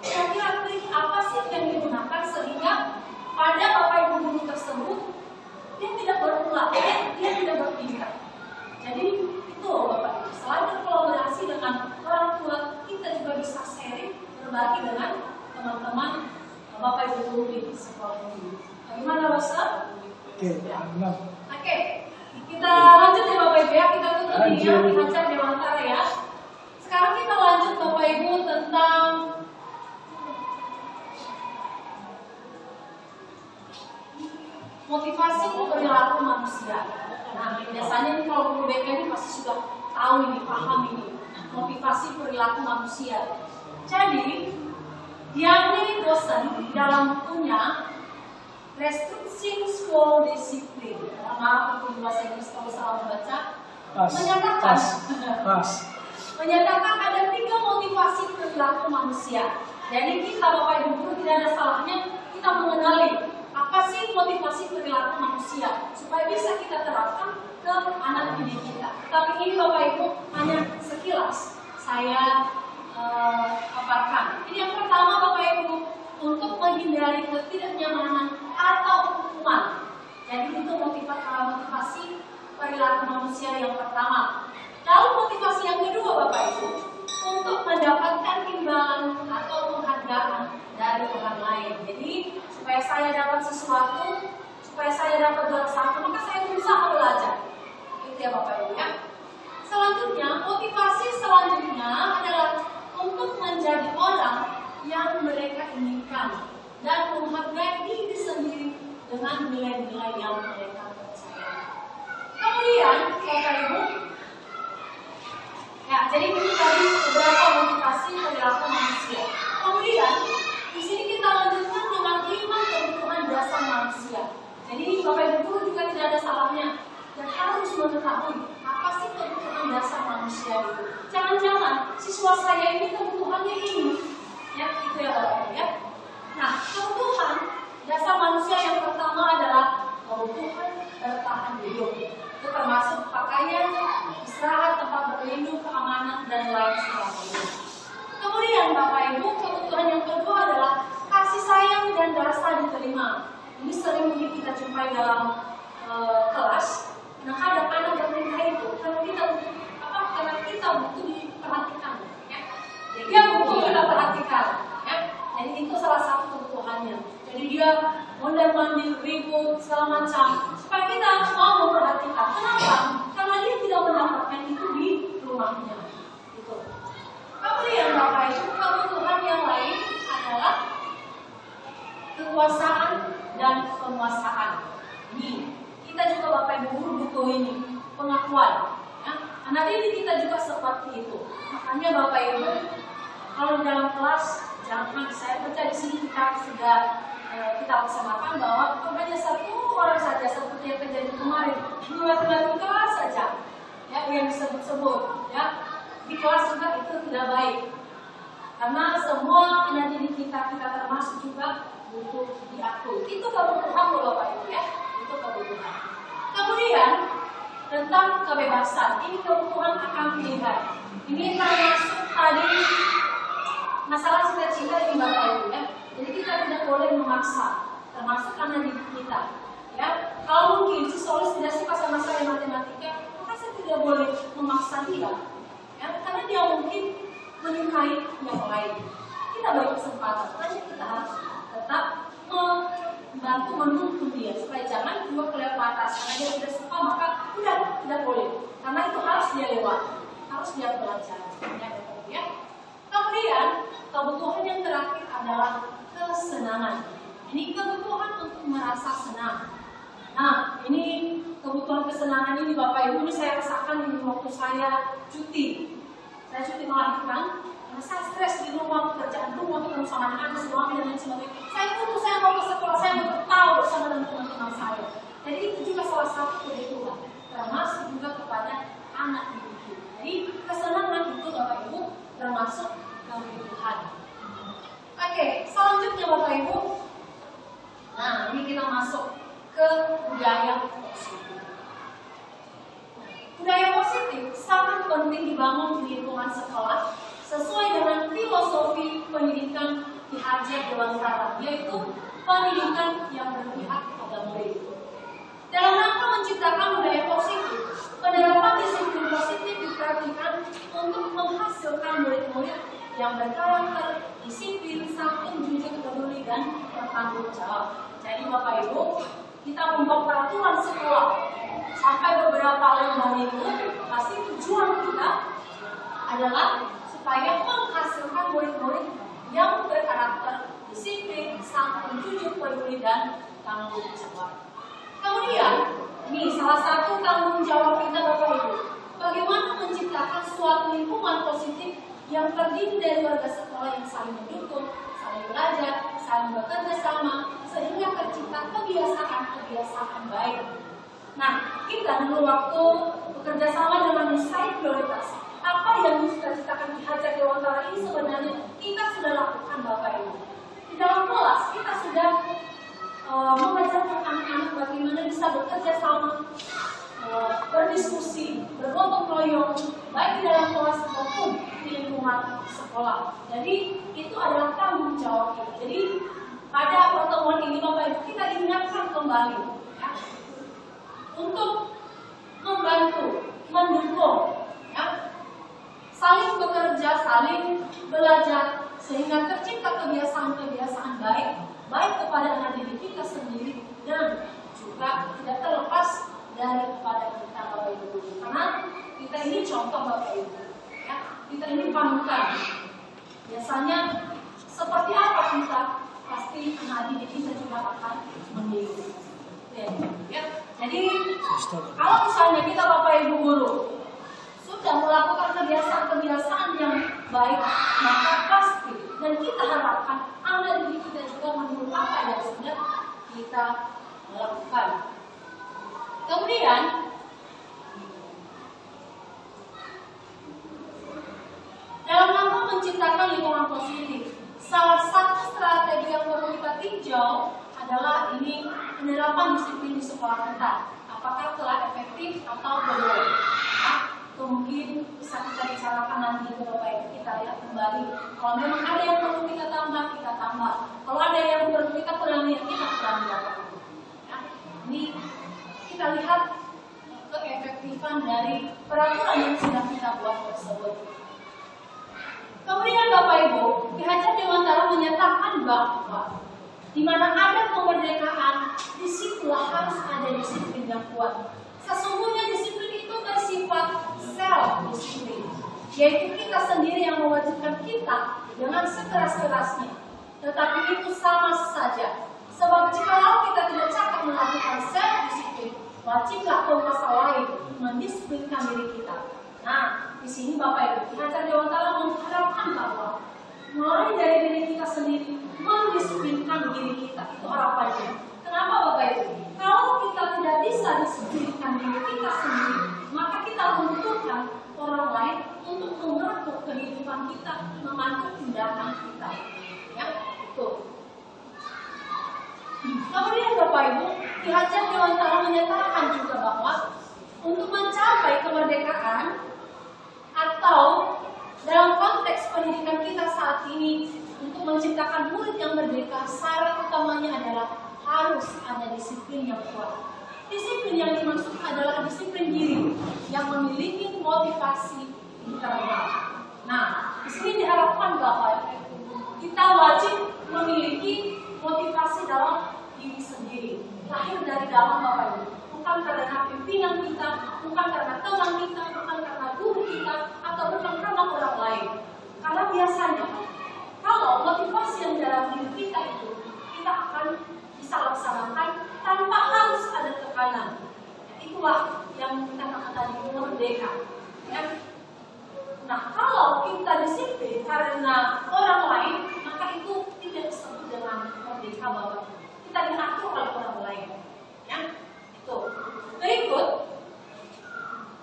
Kira-kira trik apa sih yang digunakan sehingga pada bapak ibu guru tersebut dia tidak berulang, dia tidak bertingkah. Jadi itu bapak ibu. Selain berkolaborasi dengan orang tua, kita juga bisa sharing, berbagi dengan teman-teman bapak ibu guru di sekolah ini. Bagaimana Ustaz? Oke, benar. Oke, kita lanjut ya Bapak Ibu ya, kita tutup ini ya, dihajar Dewantara ya. Sekarang kita lanjut Bapak Ibu tentang motivasi perilaku manusia. Nah, biasanya nih kalau guru BK ini pasti sudah tahu ini, paham ini, motivasi perilaku manusia. Jadi, Diagni dosen dalam bukunya Restricting School Discipline, maaf itu bahasa Inggris kalau salah membaca, menyatakan ada 3 motivasi perilaku manusia. Jadi kita Bapak Ibu guru tidak ada salahnya kita mengenali apa sih motivasi perilaku manusia supaya bisa kita terapkan ke anak didik kita. Tapi ini Bapak Ibu hanya sekilas saya paparkan. Ini yang pertama Bapak Ibu, untuk menghindari ketidaknyamanan atau hukuman. Jadi itu motivasi perilaku manusia yang pertama. Lalu motivasi yang kedua Bapak Ibu, untuk mendapatkan imbalan atau penghargaan dari orang lain. Jadi supaya saya dapat sesuatu, supaya saya dapat gelar satu, maka saya berusaha belajar. Itu ya Bapak Ibu ya. Selanjutnya, motivasi selanjutnya adalah untuk menjadi orang yang mereka inginkan dan menghargai diri sendiri dengan nilai-nilai yang mereka percaya. Kemudian, Bapak Ibu, ya, jadi ini tadi beberapa motivasi perilaku manusia. Kemudian, di sini kita lanjutkan dengan 5 kebutuhan dasar manusia. Jadi Bapak Ibu juga tidak ada salahnya dan harus mengetahui apa sih kebutuhan dasar manusia itu. Jangan-jangan siswa saya ini kebutuhannya ini, ya itu ya Bapak Ibu ya. Nah, kebutuhan dasar manusia yang pertama adalah kebutuhan bertahan hidup. Itu termasuk pakaian, istirahat, tempat berlindung, keamanan dan lain sebagainya. Kemudian Bapak Ibu, kebutuhan yang kedua adalah kasih sayang dan rasa diterima. Ini sering kita jumpai dalam kelas. Nah, ada anak bertingkah itu karena kita butuh diperhatikan, ya. Jadi dia butuh kita perhatikan, ya. Jadi itu salah satu kebutuhannya. Jadi dia mondar-mandir, ribut, segala macam supaya kita mau memperhatikan. Kenapa? Karena dia tidak mendapatkan itu di rumahnya. Itu. Kemudian Bapak Ibu, kebutuhan yang lain adalah kekuasaan dan penguasaan. Ini kita juga Bapak Ibu guru butuh ini pengakuan. Ya. Anak didik kita juga seperti itu. Makanya Bapak Ibu, kalau dalam kelas jangan, saya percaya di sini kita sudah kita bersamakan bahwa hanya 1 orang saja seperti yang terjadi kemarin, 2 matematika saja, ya yang disebut-sebut, ya di kelas juga itu tidak baik. Karena semua anak didik kita termasuk juga butuh diatur. Itu kebutuhan Bapak Ibu ya, itu kebutuhan. Kemudian tentang kebebasan, ini kebutuhan akan pilihan. Ini termasuk tadi masalah cita-cita ini Bapak Ibu ya. Jadi kita tidak boleh memaksa, termasuk anak didik kita. Ya, kalau mungkin si Solis tidak suka sama saya matematika, maka saya tidak boleh memaksa dia. Ya, karena dia mungkin menyukai yang lain. Kita beri kesempatan, hanya kita harus tetap membantu menuntun dia supaya jangan juga kelewat batas. Karena dia tidak suka maka udah tidak boleh. Karena itu harus dia lewati, harus dia belajar. Ya. Kemudian kebutuhan yang terakhir adalah kesenangan. Ini kebutuhan untuk merasa senang. Nah, ini kebutuhan kesenangan ini Bapak Ibu, ini saya rasakan di waktu saya cuti. Saya cuti melahirkan, karena saya stres di rumah, pekerjaan rumah, ketemu sama anak-anak, suami dan lain sebagainya. Saya mau ke sekolah, saya mau tahu bersama dengan teman-teman saya. Jadi itu juga salah satu kebutuhan. termasuk juga kepada anak didik kita. Jadi kesenangan itu Bapak Ibu termasuk kebutuhan. Oke, selanjutnya Bapak Ibu. Nah, ini kita masuk ke budaya positif. Budaya positif sangat penting dibangun di lingkungan sekolah sesuai dengan filosofi pendidikan Ki Hajar Dewantara, yaitu pendidikan yang berpihak pada murid. Dalam rangka menciptakan budaya positif, penerapan disiplin positif diperhatikan untuk menghasilkan murid-murid yang berkarakter, disiplin, santun, jujur, peduli, dan bertanggung jawab. Jadi Bapak Ibu, kita membuat peraturan sekolah sampai beberapa lembar itu, pasti tujuan kita adalah supaya menghasilkan murid-murid yang berkarakter, disiplin, santun, jujur, peduli, dan tanggung jawab. Kemudian, ini salah satu tanggung jawab kita Bapak Ibu, bagaimana menciptakan suatu lingkungan positif yang terdiri dari warga sekolah yang saling mendukung, saling belajar, saling bekerja sama, sehingga tercipta kebiasaan-kebiasaan baik. Nah, kita dulu waktu bekerja sama dengan Insight Prioritas, apa yang sudah diciptakan Ki Hajar Dewantara ini sebenarnya kita sudah lakukan Bapak Ibu. Di dalam kelas kita sudah mengajarkan anak-anak bagaimana bisa bekerja sama, berdiskusi, bergotong royong, baik di dalam kelas maupun di lingkungan sekolah. Jadi itu adalah tanggung jawab kita. Jadi pada pertemuan ini Bapak Ibu kita diingatkan kembali ya, untuk membantu, mendukung, ya, saling bekerja, saling belajar, sehingga tercipta kebiasaan-kebiasaan baik kepada anak didik kita sendiri dan juga tidak terlepas daripada kita Bapak Ibu. Karena kita ini contoh Bapak Ibu, ya, kita ini panutan. Biasanya seperti apa kita, pasti anak didik kita juga akan meniru. Ya. Jadi kalau misalnya kita Bapak Ibu guru sudah melakukan kebiasaan-kebiasaan yang baik, maka pasti dan kita harapkan anak didik kita juga meniru apa yang sudah kita lakukan. Kemudian dalam rangka menciptakan lingkungan positif, salah satu strategi yang perlu kita tinjau adalah ini penerapan disiplin di sekolah kita. Apakah telah efektif atau belum? Itu mungkin bisa kita bicarakan nanti ke Bapak Ibu, kita lihat kembali. Kalau memang ada yang perlu kita tambah, kita tambah. Kalau ada yang perlu kita kurangi, kita kurangi Bapak Ibu. Ya, ini kita lihat keefektifan dari peraturan yang sudah kita buat tersebut. Kemudian Bapak Ibu, Ki Hajar Dewantara menyatakan bahwa di mana ada kemerdekaan, disitulah harus ada disiplin yang kuat. Sesungguhnya disiplin itu bersifat self-disiplin, yaitu kita sendiri yang mewajibkan kita dengan sekeras-kerasnya. Tetapi itu sama saja, sebab jikalau kita tidak cakap melakukan self-disiplin, wajiblah penguasa lain mendisiplinkan diri kita. Nah, di sini Bapak Ibu, Ki Hajar Dewantara mengharapkan bahwa mulai dari diri kita sendiri, mendisiplinkan diri kita, itu harapannya. Kenapa Bapak Ibu? Kalau kita tidak bisa disiplinkan diri kita sendiri, maka kita membutuhkan orang lain untuk mengatur kehidupan kita, mengatur tindakan kita. Ya, itu. Kemudian Bapak Ibu, Ki Hajar Dewantara menyatakan juga bahwa untuk mencapai kemerdekaan atau dalam konteks pendidikan kita saat ini, untuk menciptakan murid yang merdeka, syarat utamanya adalah harus ada disiplin yang kuat. Disiplin yang dimaksud adalah disiplin diri yang memiliki motivasi internal. Nah, di sini diharapkan bahwa kita wajib memiliki motivasi dalam diri sendiri, lahir dari dalam Bapak Ibu. Bukan karena pimpinan kita, bukan karena teman kita, bukan karena guru kita, atau bukan karena orang lain. Karena biasanya kalau motivasi yang dalam diri kita itu, kita akan bisa laksanakan tanpa harus ada tekanan. Itulah yang kita katakan tadi, merdeka. Ya. Nah, kalau kita disiplin karena orang lain, maka itu tidak disebut dengan merdeka Bapak. Kita diatur oleh orang lain. Ya. Itu. Berikut,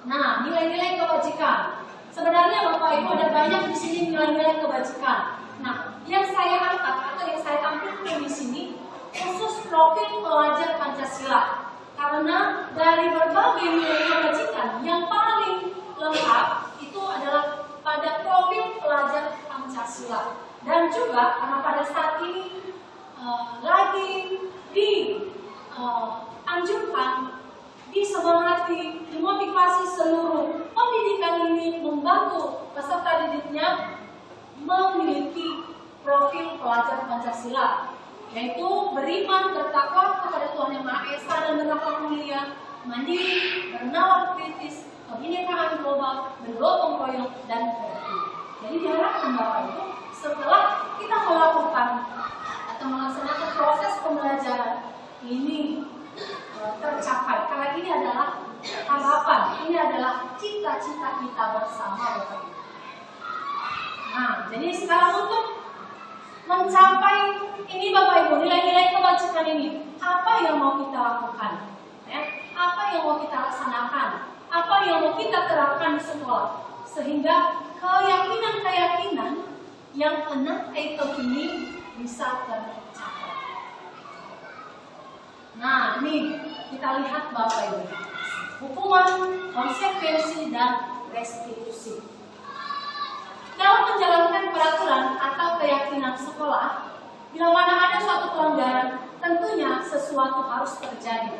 Nah, nilai-nilai kebajikan. Sebenarnya Bapak Ibu ada banyak di sini nilai-nilai kebajikan. Nah, yang saya angkat atau yang saya tampilkan di sini khusus profil pelajar Pancasila. Karena dari berbagai nilai kebajikan yang paling lengkap itu adalah pada profil pelajar Pancasila. Dan juga karena pada saat ini lagi dianjurkan, disemangati, dimotivasi seluruh pendidikan ini membantu peserta didiknya memiliki profil pelajar Pancasila, yaitu beriman, bertakwa kepada Tuhan Yang Maha Esa dan berakhlak mulia, mandiri, bernalar kritis, kebinekaan global, bergotong royong dan berbakti. Jadi diharapkan Bapak Ibu setelah kita melakukan atau melaksanakan proses pembelajaran ini tercapai, karena ini adalah harapan, ini adalah cita-cita kita bersama Bapak Ibu. Nah, jadi sekarang untuk mencapai ini Bapak Ibu, nilai-nilai kebajikan ini, apa yang mau kita lakukan? Ya? Apa yang mau kita laksanakan? Apa yang mau kita terapkan di sekolah? Sehingga keyakinan-keyakinan yang anak itu ini bisa tercapai. Nah, ini kita lihat Bapak Ibu, hukuman, konsekuensi, dan restitusi. Dalam menjalankan peraturan atau keyakinan sekolah, bila mana ada suatu pelanggaran, tentunya sesuatu harus terjadi.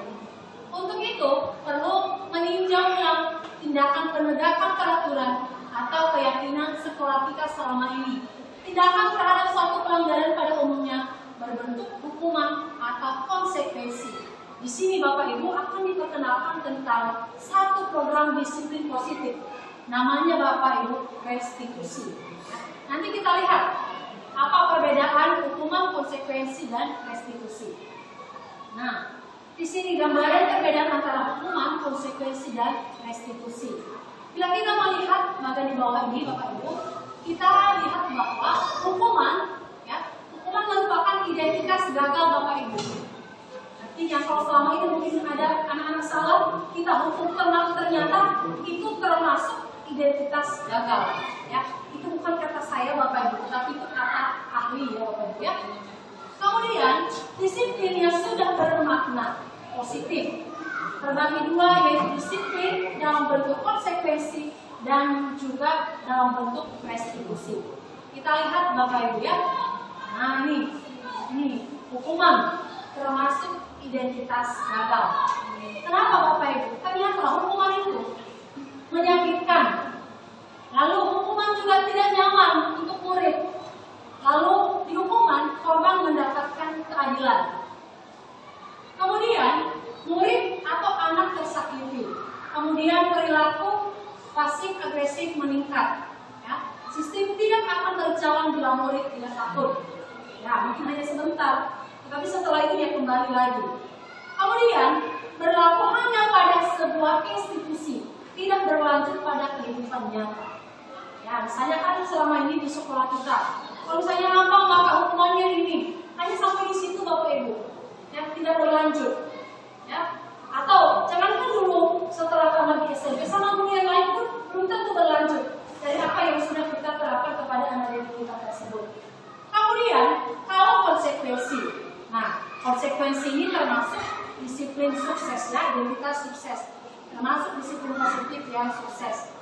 Untuk itu, perlu meninjau ulang tindakan penegakan peraturan atau keyakinan sekolah kita selama ini. Tindakan terhadap suatu pelanggaran pada umumnya berbentuk hukuman atau konsekuensi. Di sini Bapak Ibu akan diperkenalkan tentang satu program disiplin positif. Namanya Bapak Ibu restitusi. Nanti kita lihat apa perbedaan hukuman, konsekuensi, dan restitusi. Nah, di sini gambaran perbedaan antara hukuman, konsekuensi, dan restitusi. Bila kita melihat bagian di bawah ini Bapak Ibu, kita lihat bahwa hukuman merupakan identitas gagal Bapak Ibu. Artinya kalau selama ini mungkin ada anak-anak salah, kita hukum ternyata itu termasuk identitas gagal. Ya, itu bukan kata saya Bapak Ibu, tapi itu kata ahli ya Bapak Ibu ya. Kemudian disiplin yang sudah bermakna positif terbagi dua, yaitu disiplin dalam bentuk konsekuensi dan juga dalam bentuk restitusi. Kita lihat Bapak Ibu ya. Nah ini hukuman termasuk identitas gagal. Kenapa Bapak Ibu? Ternyata hukuman itu menyakitkan. Lalu hukuman juga tidak nyaman untuk murid. Lalu di hukuman korban mendapatkan keadilan. Kemudian murid atau anak tersakiti. Kemudian perilaku pasif agresif meningkat. Ya. Sistem tidak akan berjalan bila murid tidak takut. Ya, mungkin hanya sebentar, tapi setelah itu dia kembali lagi. Kemudian berlaku hanya pada sebuah institusi, tidak berlanjut pada kehidupan nyata. Ya, misalnya kan selama ini di sekolah kita, kalau misalnya ngambang maka hukumannya ini hanya sampai di situ Bapak Ibu, ya tidak berlanjut. Ya, atau jangankan dulu setelah tamat di SMP, sama guru yang lain pun belum tentu berlanjut dari apa yang sudah kita terapkan kepada anak didik kita tersebut. Kemudian kalau konsekuensi, nah konsekuensi ini termasuk disiplin sukses ya, identitas sukses, termasuk disiplin positif yang sukses.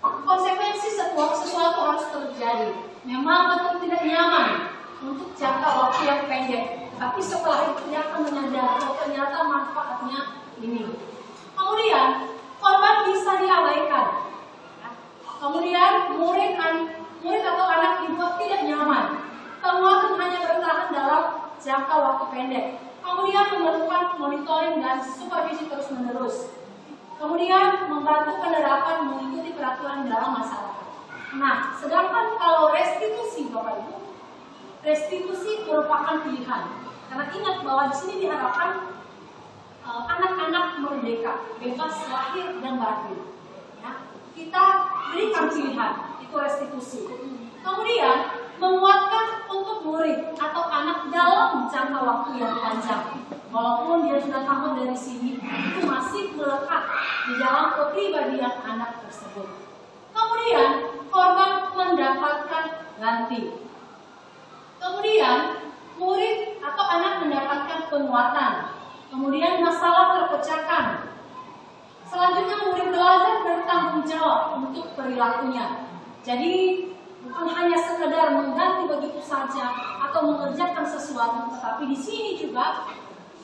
Konsekuensi sesuatu harus terjadi. Memang betul tidak nyaman untuk jangka waktu yang pendek, tapi setelah itu dia akan menyadari bahwa ternyata manfaatnya ini. Kemudian korban bisa diabaikan. Kemudian murid atau anak dibuat tidak nyaman. Penguatan hanya bertahan dalam jangka waktu pendek. Kemudian memerlukan monitoring dan supervisi terus-menerus. Kemudian membantu penerapan mengikuti peraturan dalam masyarakat. Nah, sedangkan kalau restitusi Bapak Ibu, restitusi merupakan pilihan. Karena ingat bahwa di sini diharapkan anak-anak merdeka, bebas lahir dan batin. Ya, kita berikan pilihan, itu restitusi. Kemudian menguatkan untuk murid atau anak dalam jangka waktu yang panjang. Walaupun dia sudah tamat dari sini, itu masih melekat di dalam kepribadian anak tersebut. Kemudian korban mendapatkan ganti. Kemudian murid atau anak mendapatkan penguatan. Kemudian masalah terpecahkan. Selanjutnya murid belajar bertanggung jawab untuk perilakunya. Jadi bukan hanya sekedar mengganti begitu saja atau mengerjakan sesuatu, tetapi di sini juga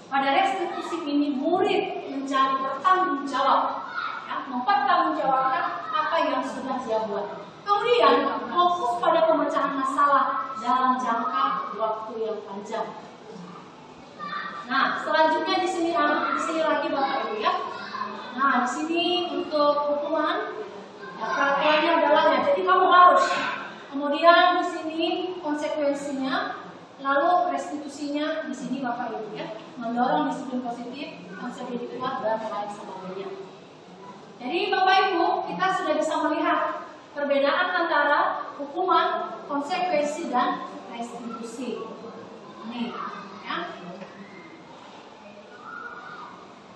pada restitusi ini murid menjadi bertanggung jawab, ya, mempertanggungjawabkan apa yang sudah dia buat. Kemudian fokus pada pemecahan masalah dalam jangka waktu yang panjang. Nah, selanjutnya di sini lagi Bapak Ibu ya. Nah, di sini untuk hukuman, ya, peraturannya adalah ya, jadi kamu harus. Kemudian di sini konsekuensinya, lalu restitusinya di sini Bapak Ibu ya, mendorong disiplin positif, konsep hidup kuat dan lain sebagainya. Jadi Bapak Ibu, kita sudah bisa melihat perbedaan antara hukuman, konsekuensi dan restitusi. Ini, ya.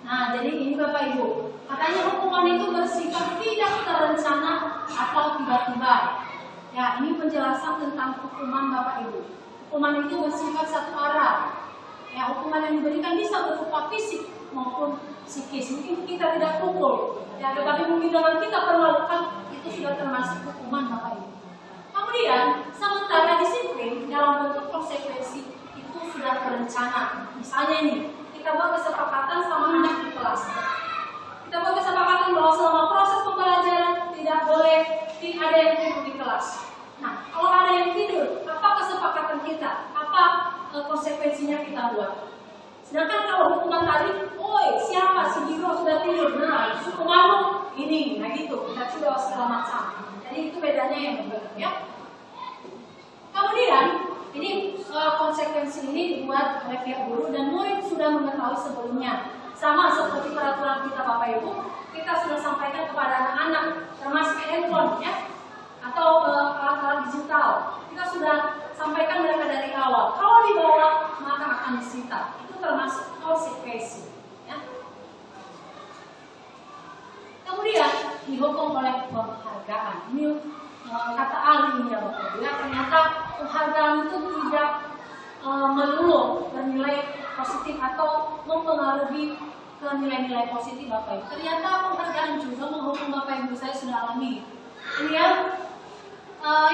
Nah, jadi ini Bapak Ibu, katanya hukuman itu bersifat tidak terencana atau tiba-tiba. Ya, ini penjelasan tentang hukuman Bapak Ibu. Hukuman itu bersifat satu arah. Ya, hukuman yang diberikan bisa berupa fisik maupun psikis. Mungkin kita tidak pukul, ya, tetapi mungkin dengan kita perlakukan itu sudah termasuk hukuman Bapak Ibu. Kemudian, sementara disiplin dalam bentuk konsekuensi itu sudah terencana. Misalnya ini, kita buat kesepakatan sama anak di kelas. Kita buat kesepakatan bahwa selama proses pembelajaran tidak boleh ada yang tidur di kelas. Nah, kalau ada yang tidur, apa kesepakatan kita? Apa konsekuensinya kita buat? Sedangkan kalau hukuman tadi, oi siapa si Giro sudah tidur? Nah, hukumanmu ini, nah gitu. Kita sudah segala macam. Jadi itu bedanya yang berbeda ya. Kemudian ini konsekuensi ini dibuat oleh pihak guru dan murid sudah mengetahui sebelumnya. Sama seperti peraturan kita Bapak Ibu, kita sudah sampaikan kepada anak-anak, termasuk handphone ya, atau alat-alat digital. Kita sudah sampaikan mereka dari awal. Kalau dibawa maka akan disita. Itu termasuk konsekuensi. Ya. Kemudian dihukum oleh penghargaan. Ini kata ahli ya Bapak Ibu. Ya, ternyata penghargaan itu tidak melulu bernilai positif atau mempengaruhi ke nilai-nilai positif Bapak Ibu. Ternyata penghargaan juga menghukum Bapak Ibu, saya sudah alami. Ini ya,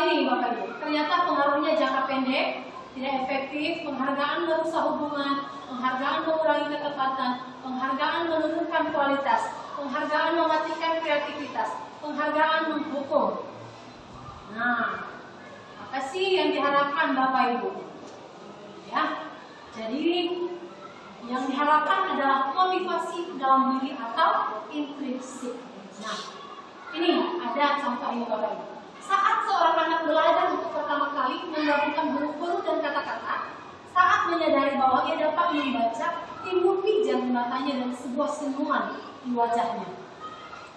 ini Bapak Ibu. Ternyata pengaruhnya jangka pendek, tidak efektif. Penghargaan merusak hubungan, penghargaan mengurangi ketepatan, penghargaan menurunkan kualitas, penghargaan mematikan kreativitas, penghargaan menghukum. Nah, apa sih yang diharapkan Bapak Ibu? Ya, jadi yang diharapkan adalah motivasi dalam diri atau intrinsik. Nah, ini ada contoh ini Bapak Ibu. Saat seorang anak belajar untuk pertama kali menggabungkan huruf-huruf dan kata-kata, saat menyadari bahwa ia dapat membaca, timbul pijam di matanya dan sebuah senyuman di wajahnya.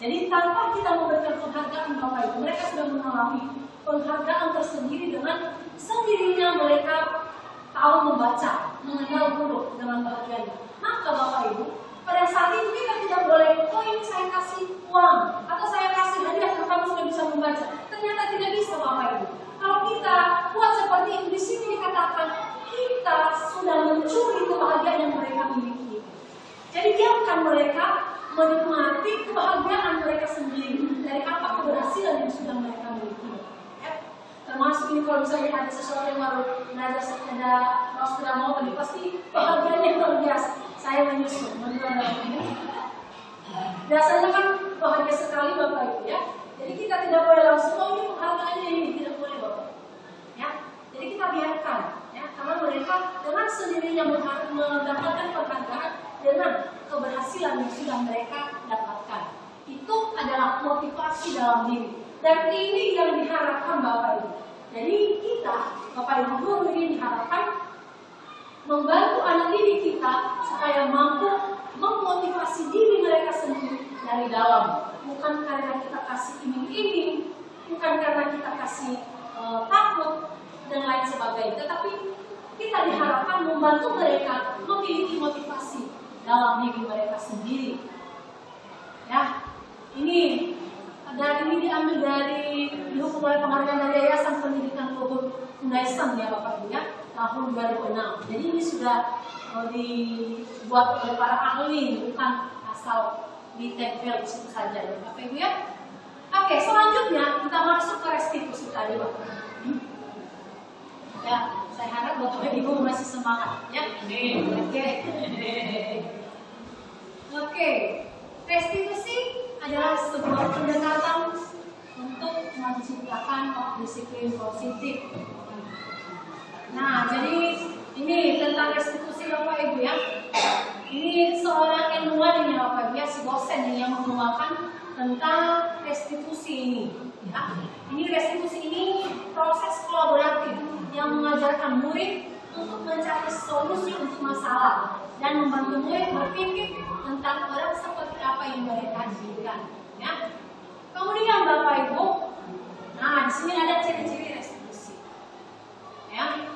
Jadi tanpa kita memberikan penghargaan Bapak Ibu, mereka sudah mengalami penghargaan tersendiri dengan sendirinya mereka tahu membaca, mengenal huruf dengan bahagianya. Maka Bapak Ibu, pada saat itu kita tidak boleh, oh ini saya kasih uang atau saya kasih hadiah karena kamu sudah bisa membaca. Ternyata tidak bisa Bapak Ibu. Kalau kita buat seperti itu, di sini dikatakan kita sudah mencuri kebahagiaan yang mereka miliki. Jadi biarkan mereka menikmati kebahagiaan mereka sendiri dari apa keberhasilan yang sudah mereka miliki. Termasuk ini kalau misalnya ada sesuatu yang baru belajar ada sudah mau beli, pasti bahagianya luar biasa. Saya menyusun menjual ini. Biasanya kan bahagia sekali Bapak Ibu ya. Jadi kita tidak boleh langsung oh ini penghargaannya ini tidak boleh Bapak. Ya. Jadi kita biarkan ya karena mereka dengan sendirinya mendapatkan penghargaan dengan keberhasilan yang sudah mereka dapatkan. Itu adalah motivasi dalam diri. Dan ini yang diharapkan Bapak Ibu. Jadi kita, Bapak Ibu guru ini diharapkan membantu anak didik kita supaya mampu memotivasi diri mereka sendiri dari dalam. Bukan karena kita kasih iming-iming, bukan karena kita kasih takut, dan lain sebagainya. Tetapi kita diharapkan membantu mereka memiliki motivasi dalam diri mereka sendiri. Ya, ini diambil dari didukung oleh penghargaan dari Yayasan Pendidikan Bogor Foundation ya Bapak Ibu ya, tahun 2006. Jadi ini sudah dibuat oleh para ahli, bukan asal ditempel di situ saja ya Bapak Ibu ya. Oke, selanjutnya kita masuk ke restitusi tadi Bapak Ibu. Ya, saya harap Bapak Ibu masih semangat ya. Oke. Restitusi adalah sebuah pendekatan untuk menciptakan disiplin positif. Nah, jadi ini tentang restitusi Bapak Ibu ya. Ini seorang ilmuwan ini Bapak Ibu ya, si dosen yang mengembangkan tentang restitusi ini. Ya. Ini restitusi ini proses kolaboratif yang mengajarkan murid untuk mencari solusi untuk masalah dan membantu murid berpikir tentang orang seperti apa yang mereka inginkan. Ya. Kemudian Bapak Ibu, nah di sini ada ciri-ciri restitusi. Ya.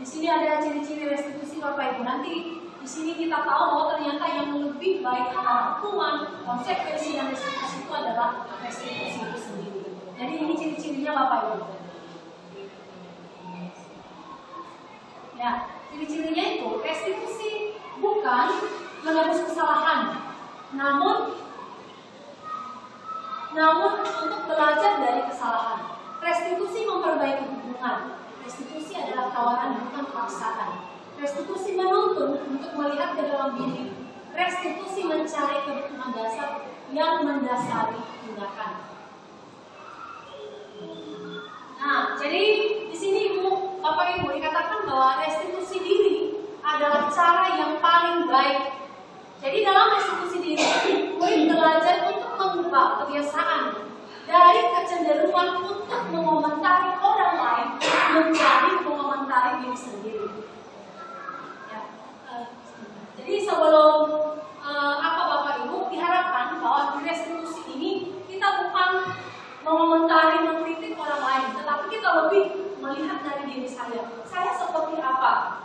Di sini ada ciri-ciri restitusi Bapak Ibu. Nanti di sini kita tahu bahwa ternyata yang lebih baik adalah hukuman, konsekuensi dan restitusi itu adalah restitusi itu sendiri. Jadi ini ciri-cirinya Bapak Ibu. Ya, ciri-cirinya itu restitusi bukan menebus kesalahan, namun untuk belajar dari kesalahan. Restitusi memperbaiki hubungan. Restitusi adalah tawaran bukan paksaan. Restitusi menuntun untuk melihat ke dalam diri. Restitusi mencari kebutuhan dasar yang mendasari tindakan. Nah, jadi di sini Ibu, Bapak Ibu dikatakan bahwa restitusi diri adalah cara yang paling baik. Jadi dalam restitusi diri, murid belajar untuk mengubah kebiasaan dari kecenderungan untuk mengomentari orang lain menjadi mengomentari diri sendiri. Ya. Jadi sebelum Bapak Ibu diharapkan bahwa di restitusi ini kita bukan mengomentari, mengkritik orang lain, tetapi kita lebih melihat dari diri saya. Saya seperti apa?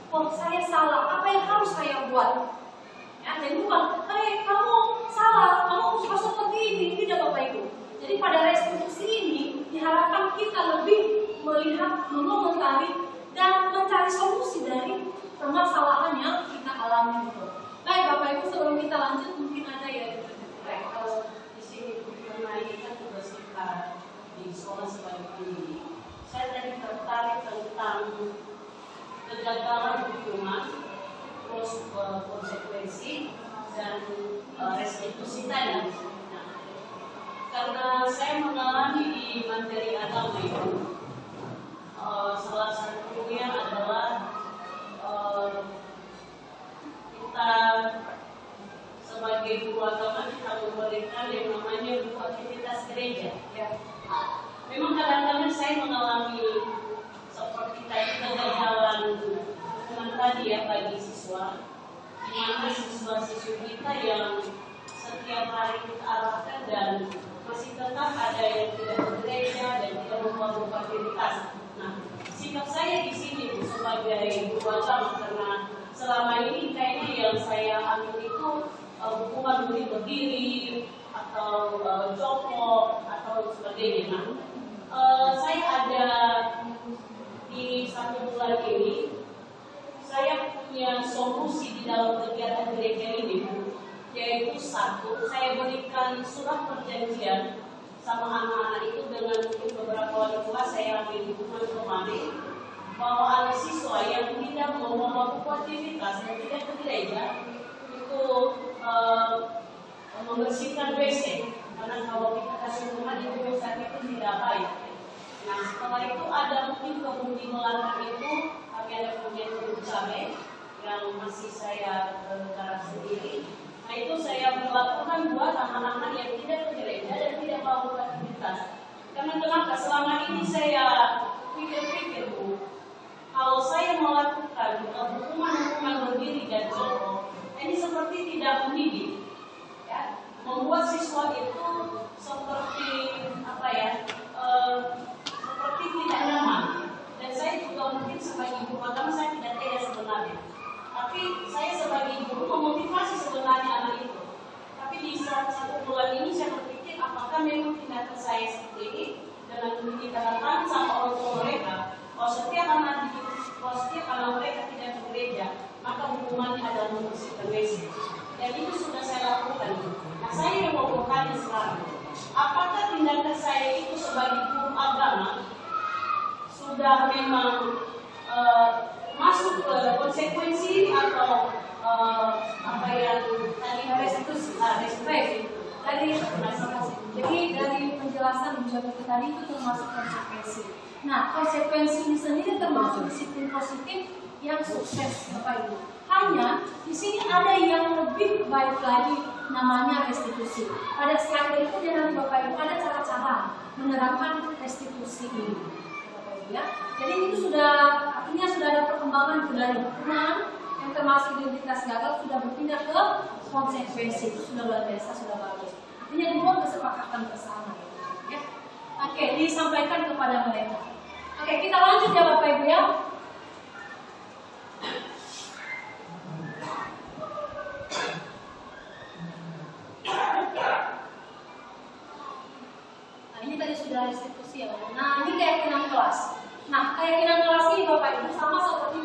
Oh, saya salah. Apa yang harus saya buat? Ya, dan bukan, kamu salah, kamu harus seperti ini. Tidak Bapak Ibu. Jadi pada restitusi ini diharapkan kita lebih melihat, mengomentari, dan mencari solusi dari permasalahan yang kita alami itu. Baik Bapak Ibu, sebelum kita lanjut mungkin ada yang kalau di sini mengenai tugas kita di sekolah sebagai pendidik. Saya tadi tertarik tentang kegagalan hukuman, terus konsekuensi dan restitusi tadi. Nah, karena saya mengalami di materi agama itu, salah satunya adalah kita sebagai guru agama kita memberikan yang namanya buku aktivitas gereja. Ya. Memang kadang-kadang saya mengalami seperti tadi kegagalan hukuman tadi ya bagi siswa, di mana siswa-siswi kita yang setiap hari kita arahkan dan masih tetap ada yang tidak bergereja dan tidak membuat aktivitas. Nah, sikap saya di sini sebagai guru agama karena selama ini kayaknya yang saya ambil itu hukuman murid berdiri atau jongkok atau sebagainya. Nah, saya ada di 1 bulan ini saya punya solusi di dalam kegiatan gereja ini, yaitu satu, saya berikan surat perjanjian sama anak-anak itu dengan mungkin beberapa wali kelas saya ambil hubungan kemarin bahwa anak siswa yang tidak membawa buku aktivitas dan tidak ke gereja itu membersihkan WC, karena kalau kita kasih rumah itu WC itu tidak baik. Nah, setelah itu ada mungkin kebun di belakang itu kami ada punya kebun cabai yang masih saya garap sendiri. Nah, itu saya melakukan buat anak-anak yang tidak ke gereja dan tidak mau aktivitas. Karena kenapa? Selama ini saya pikir-pikir, Bu, kalau saya melakukan hukuman berdiri dan jongkok, ini seperti tidak mendidik, ya, membuat siswa itu seperti apa ya? Seperti mungkin sebagai ibu agama saya tidak tega sebenarnya. Tapi saya sebagai guru memotivasi sebenarnya anak itu. Tapi di satu bulan ini saya berpikir apakah memang tindakan saya seperti ini dengan dikatakan sama orang tua mereka bahwa setiap anak mereka tidak ke gereja maka hukumannya adalah membersihkan WC. Dan itu sudah saya lakukan. Nah saya yang mau bertanya sekarang, apakah tindakan saya itu sebagai guru agama sudah memang masuk ke konsekuensi atau apa yang tadi restitusi dari jadi dari penjelasan juga tadi itu termasuk konsekuensi. Nah, konsekuensi ini sendiri termasuk disiplin positif yang sukses, Bapak Ibu. Hanya di sini ada yang lebih baik lagi, namanya restitusi. Pada slide berikutnya nanti Bapak Ibu ada cara-cara menerapkan restitusi ini, Bapak Ibu ya. Jadi itu sudah artinya sudah ada perkembangan dari hukuman yang termasuk identitas gagal sudah berpindah ke konsekuensi. Itu sudah luar biasa, sudah bagus. Artinya dibuat kesepakatan bersama ya. Oke, disampaikan kepada mereka. Oke, kita lanjut ya Bapak Ibu ya. Nah, ini tadi sudah restitusi ya. Nah, ini keyakinan kelas. Nah, keyakinan kelas ini Bapak Ibu sama seperti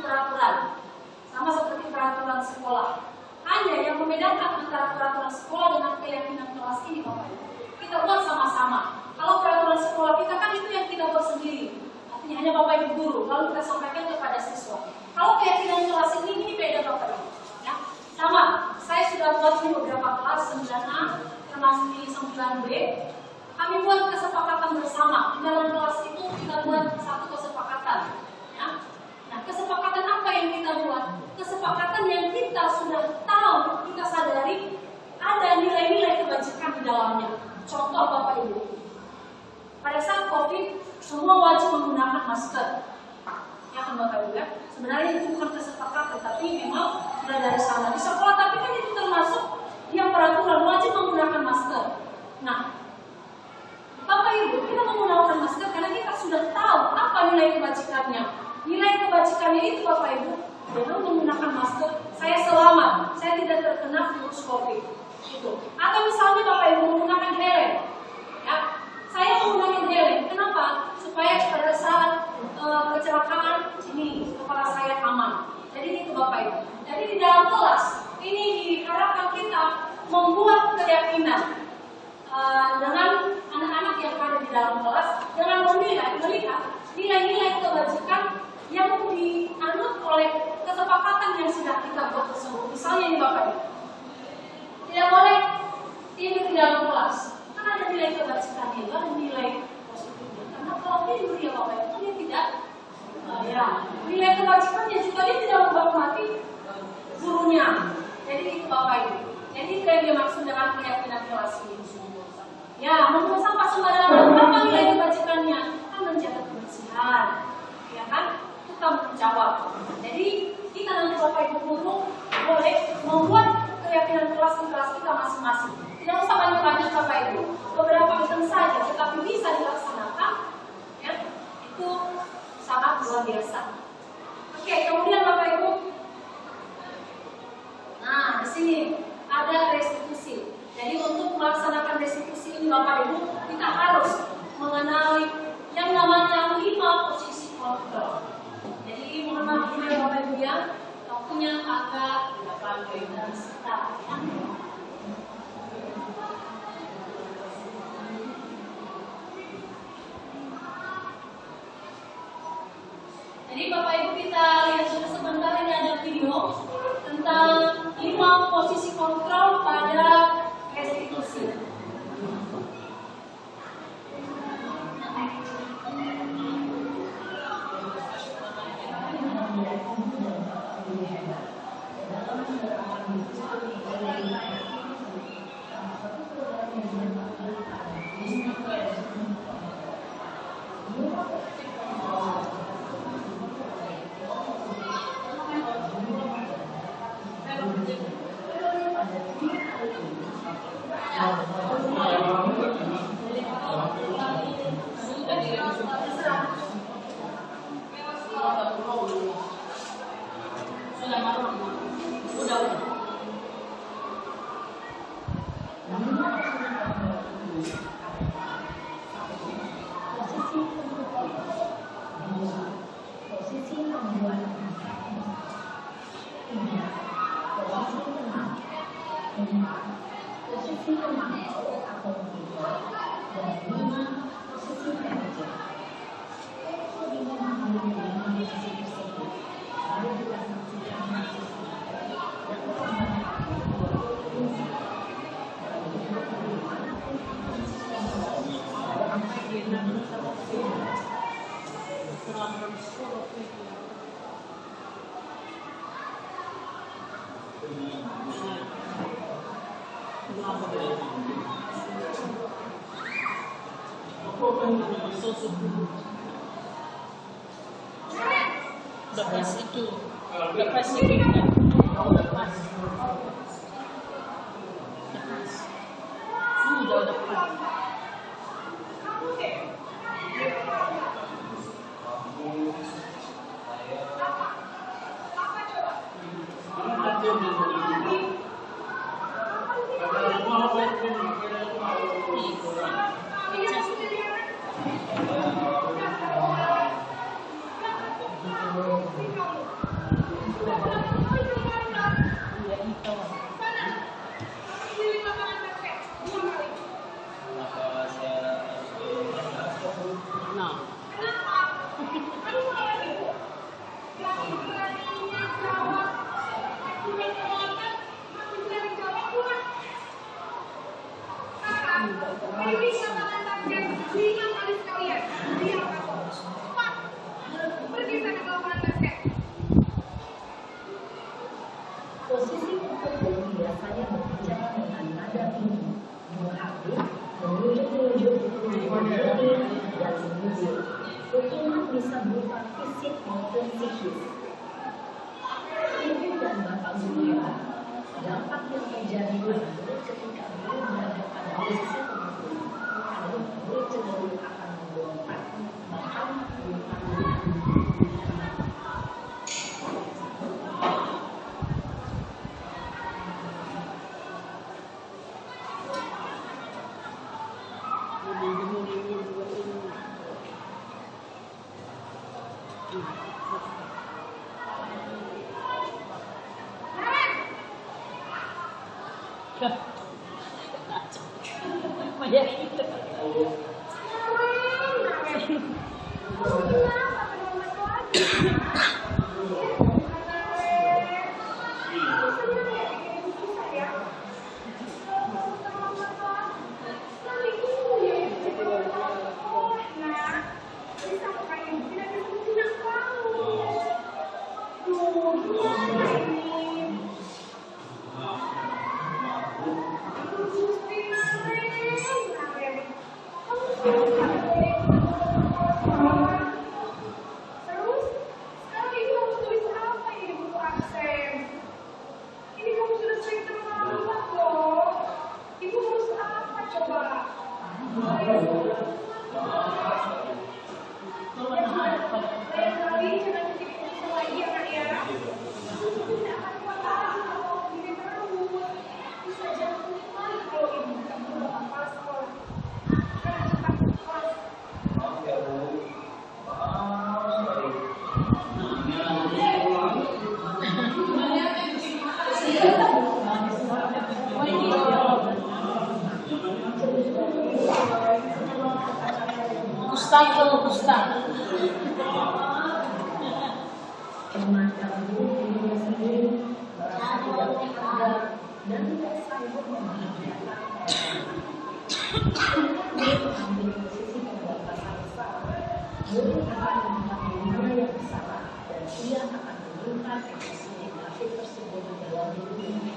peraturan sekolah. Hanya yang membedakan antara peraturan sekolah dengan keyakinan kelas ini Bapak Ibu, kita buat sama-sama. Kalau peraturan sekolah kita kan itu yang kita buat sendiri, artinya hanya Bapak Ibu guru, lalu kita sampaikan kepada siswa. Kalau keyakinan kelas ini beda Bapak Ibu ya. Sama, saya sudah buat ini beberapa kelas 9A termasuk di 9B. Kami buat kesepakatan bersama. Di dalam kelas itu kita buat satu kesepakatan ya. Nah, kesepakatan apa yang kita buat? Kesepakatan yang kita sudah tahu, kita sadari ada nilai-nilai kebajikan di dalamnya. Contoh Bapak Ibu, pada saat COVID semua wajib menggunakan masker. Ya kan Bapak Ibu ya. Sebenarnya itu bukan kesepakatan, tapi memang sudah dari sana di sekolah. Tapi kan itu termasuk yang peraturan wajib menggunakan masker. Nah, Bapak Ibu, kita menggunakan masker karena kita sudah tahu apa nilai kebajikannya. Nilai kebajikannya itu Bapak Ibu, dengan menggunakan masker, saya selamat, saya tidak terkena virus COVID. Itu. Atau misalnya Bapak Ibu menggunakan helm, ya, saya menggunakan helm. Kenapa? Supaya pada saat kecelakaan ini kepala saya aman. Jadi itu Bapak Ibu. Jadi di dalam kelas ini diharapkan kita membuat keyakinan dengan anak-anak yang ada di dalam kelas, dengan melihat nilai-nilai kebajikan yang dianut oleh kesepakatan yang sudah kita buat tersebut. Misalnya ini Bapak Ibu, tidak boleh tidur di dalam kelas, kan ada nilai kebajikan itu, ada nilai positifnya. Karena kalau tidur ya Bapak Ibu, dia tidak ya, nilai kebajikannya juga dia tidak menghormati gurunya. Jadi itu Bapak Ibu. Jadi itu yang dimaksud dengan keyakinan kelas ini. Ya, membuang sampah sembarangan, apa nilai kebajikannya? Kan menjaga kebersihan, ya kan? Kita menjawab. Jadi kita nanti Bapak Ibu guru boleh membuat keyakinan kelas di kelas kita masing-masing. Tidak usah banyak-banyak Bapak Ibu, beberapa item saja, tetapi bisa dilaksanakan. Ya, itu sangat luar biasa. Oke, kemudian Bapak Ibu, nah di sini ada restitusi. Jadi untuk melaksanakan restitusi ini Bapak Ibu, kita harus mengenali yang namanya 5 posisi kontrol. Jadi mohon maaf ini Bapak Ibu ya, waktunya agak tidak panjang dan sebentar ya. Jadi Bapak Ibu kita lihat dulu sebentar, ini ada video tentang 5 posisi kontrol pada restitusi. Lepas itu lepas. Udah lepas. Posisi pekerja biasanya berbicara dengan nada tinggi, menghadap, menunjuk-nunjuk, menunjuk dan menunjuk. Hukuman bisa berupa fisik maupun psikis. Ibu dan bapak guru, dampak yang terjadi adalah ketika guru berada pada posisi tertentu, lalu guru cenderung akan melompat, bahkan memandang dirinya sendiri merasa tidak berharga dan tidak sanggup membahagiakan orang lain. Mengambil posisi pembatasan salah, murid akan melihat dirinya yang salah dan ia akan menyimpan emosi negatif tersebut dalam dirinya.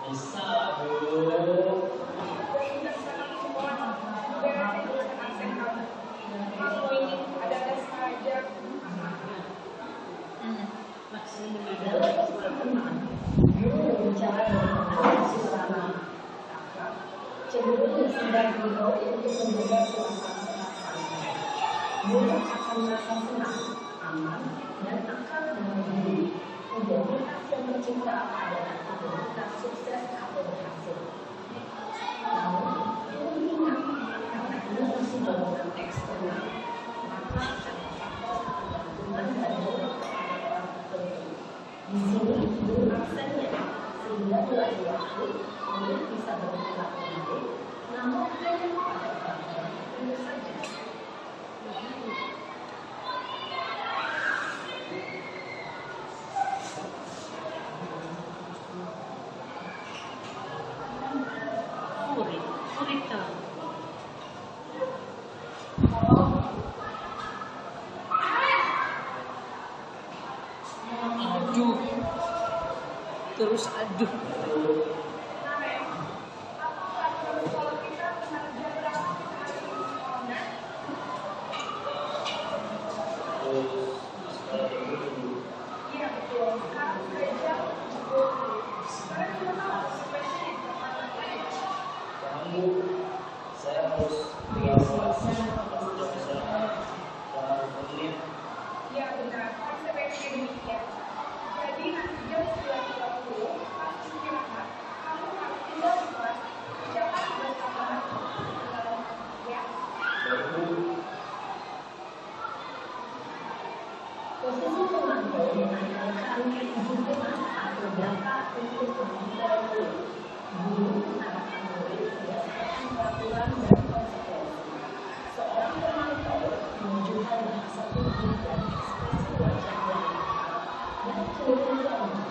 Bisa, Bu. Cenderung sedang dibawa untuk menjaga suasana santai. Murid akan merasa senang, aman, dan akan menghubungi. Identitas yang tercipta adalah identitas sukses atau berhasil. Namun, perlu diingat, karena ini masih bangunan eksternal, maka ada faktor ketergantungan dan beberapa orang tertentu. Di sini belum aksennya, sehingga mulai waktu murid bisa berperilaku baik, namun hanya pada orang-orang tertentu saja. Terus aduh. Saya harus tinggal selesai menit. Ya benar, konsekuensinya demikian. Jadi nanti jam 9.30 pas istirahat, kamu harus tinggal di kelas. Jangan bersama ya. Posisi pemantau menanyakan hitungan atau data untuk pemantauan murid. Guru mengarahkan murid berdasarkan peraturan dan konsekuensi. Seorang pemantau menunjukkan bahasa tubuh dan ekspresi wajah yang netral dan cenderung ramah.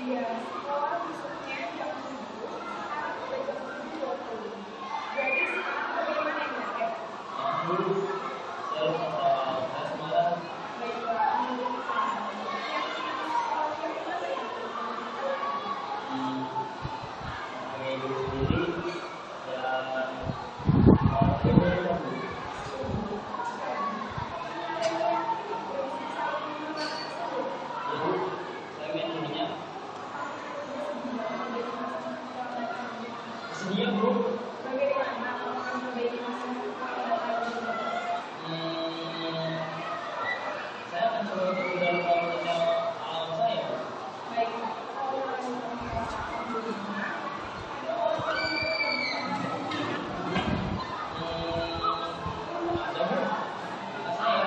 Iya, sekolah besoknya jam 7, sekarang udah jam 7.20. Jadi sekarang bagaimana ya? Saya semalam Baiklah, menurut saya, yang sekolahnya berapa ya? pakai diri sendiri dan sedia, Bu. Bagaimana kalau kamu memperbaiki Saya akan coba untuk dalam waktunya alam saya. baik, kalau kamu merasakan dirinya, ada orang yang Ada, Bu. Kata saya,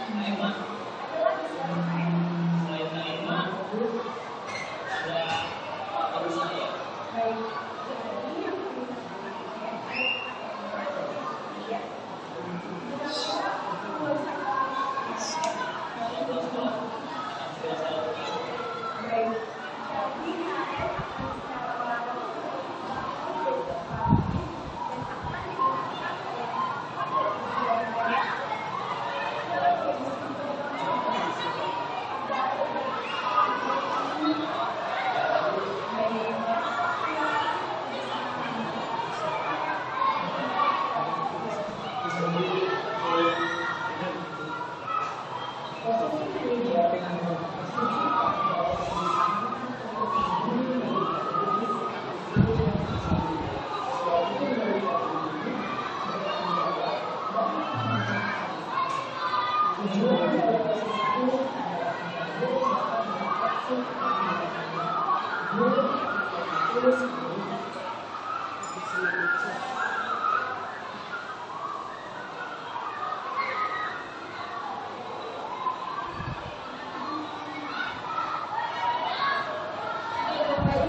Aiman. Selain Aiman, ada teman saya. baik, jadi yang perlu dilakukan ya, kira-kira kalau Kalau sekolah akan segera saya lakukan. baik, jadi saya akan secara langsung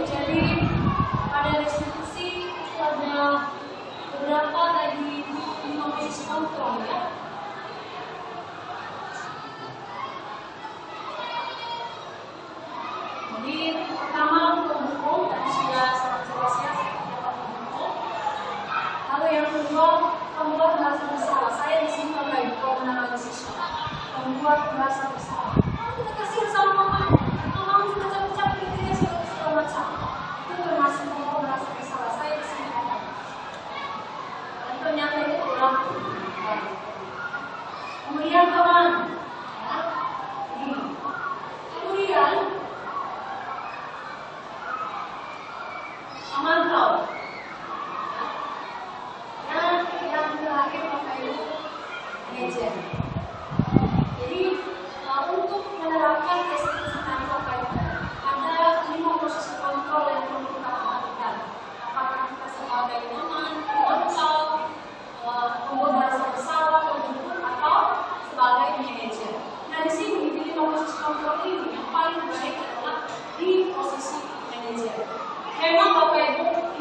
jadi contoh ya. Jadi pertama untuk mendukung, tadi sudah sangat jelas ya, dapat mendukung. Lalu yang kedua, membuat merasa bersalah. Saya di sini Bapak Ibu kalau menangani siswa, membuat merasa bersalah. Kita kasih sama mama, mama sudah capek-capek kriteria segala macam. Itu termasuk membuat merasa bersalah. Saya di sini ada. Dan ternyata itu kurang. Kemudian teman, ya. Kemudian memantau. Dan yang terakhir Bapak Ibu, manajer. Jadi untuk menerapkan restitusi tadi Bapak Ibu, ada 5 proses kontrol yang perlu kita perhatikan. Apakah kita sebagai teman, memantau, membuat merasa bersalah, pembentuk, atau sebagai manajer. Nah di sini di 5 proses kontrol ini yang paling baik adalah di posisi manajer. Memang Bapak Ibu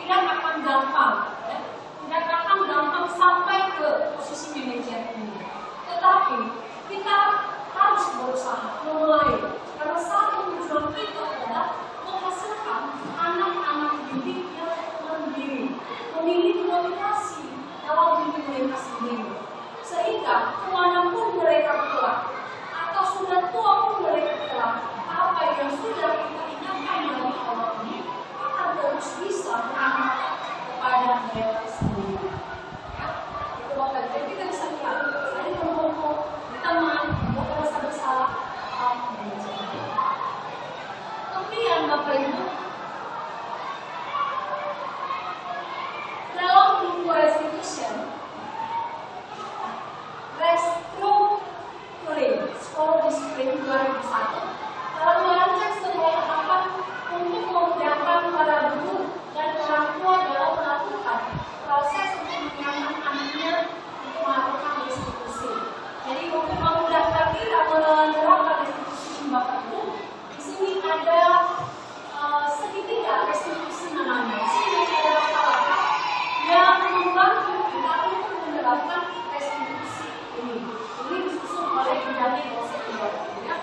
tidak akan gampang, ya? Tidak akan gampang sampai ke posisi manajer ini. Tetapi kita harus berusaha memulai, karena satu tujuan kita adalah menghasilkan anak-anak didik yang mandiri, memiliki motivasi dalam diri mereka sendiri, sehingga kemanapun mereka kelak atau sudah tua pun mereka kelak, apa yang sudah kita ingatkan dari awal ini akan terus bisa beramanat kepada mereka sendiri. Ya, itu Bapak. Jadi kita bisa lihat dari kelompok teman, merasa bersalah, atau manajer. Kemudian Bapak Ibu, dalam buku restitution, restructuring skor disiplin 2001 telah merancang sebuah tahapan untuk memudahkan para guru dan orang tua dalam melakukan proses untuk menyiapkan anaknya untuk melakukan restitusi. Jadi untuk memudahkan kita menerapkan restitusi Bapak Ibu, di sini ada segitiga restitusi namanya. Di sini ada langkah-langkah yang membantu kita untuk menerapkan restitusi ini. Ini disusun oleh pendamping dosen Bapak Ibu ya.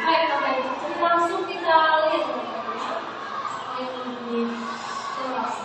Baik Bapak Ibu, jadi langsung kita lihat yang di kelas.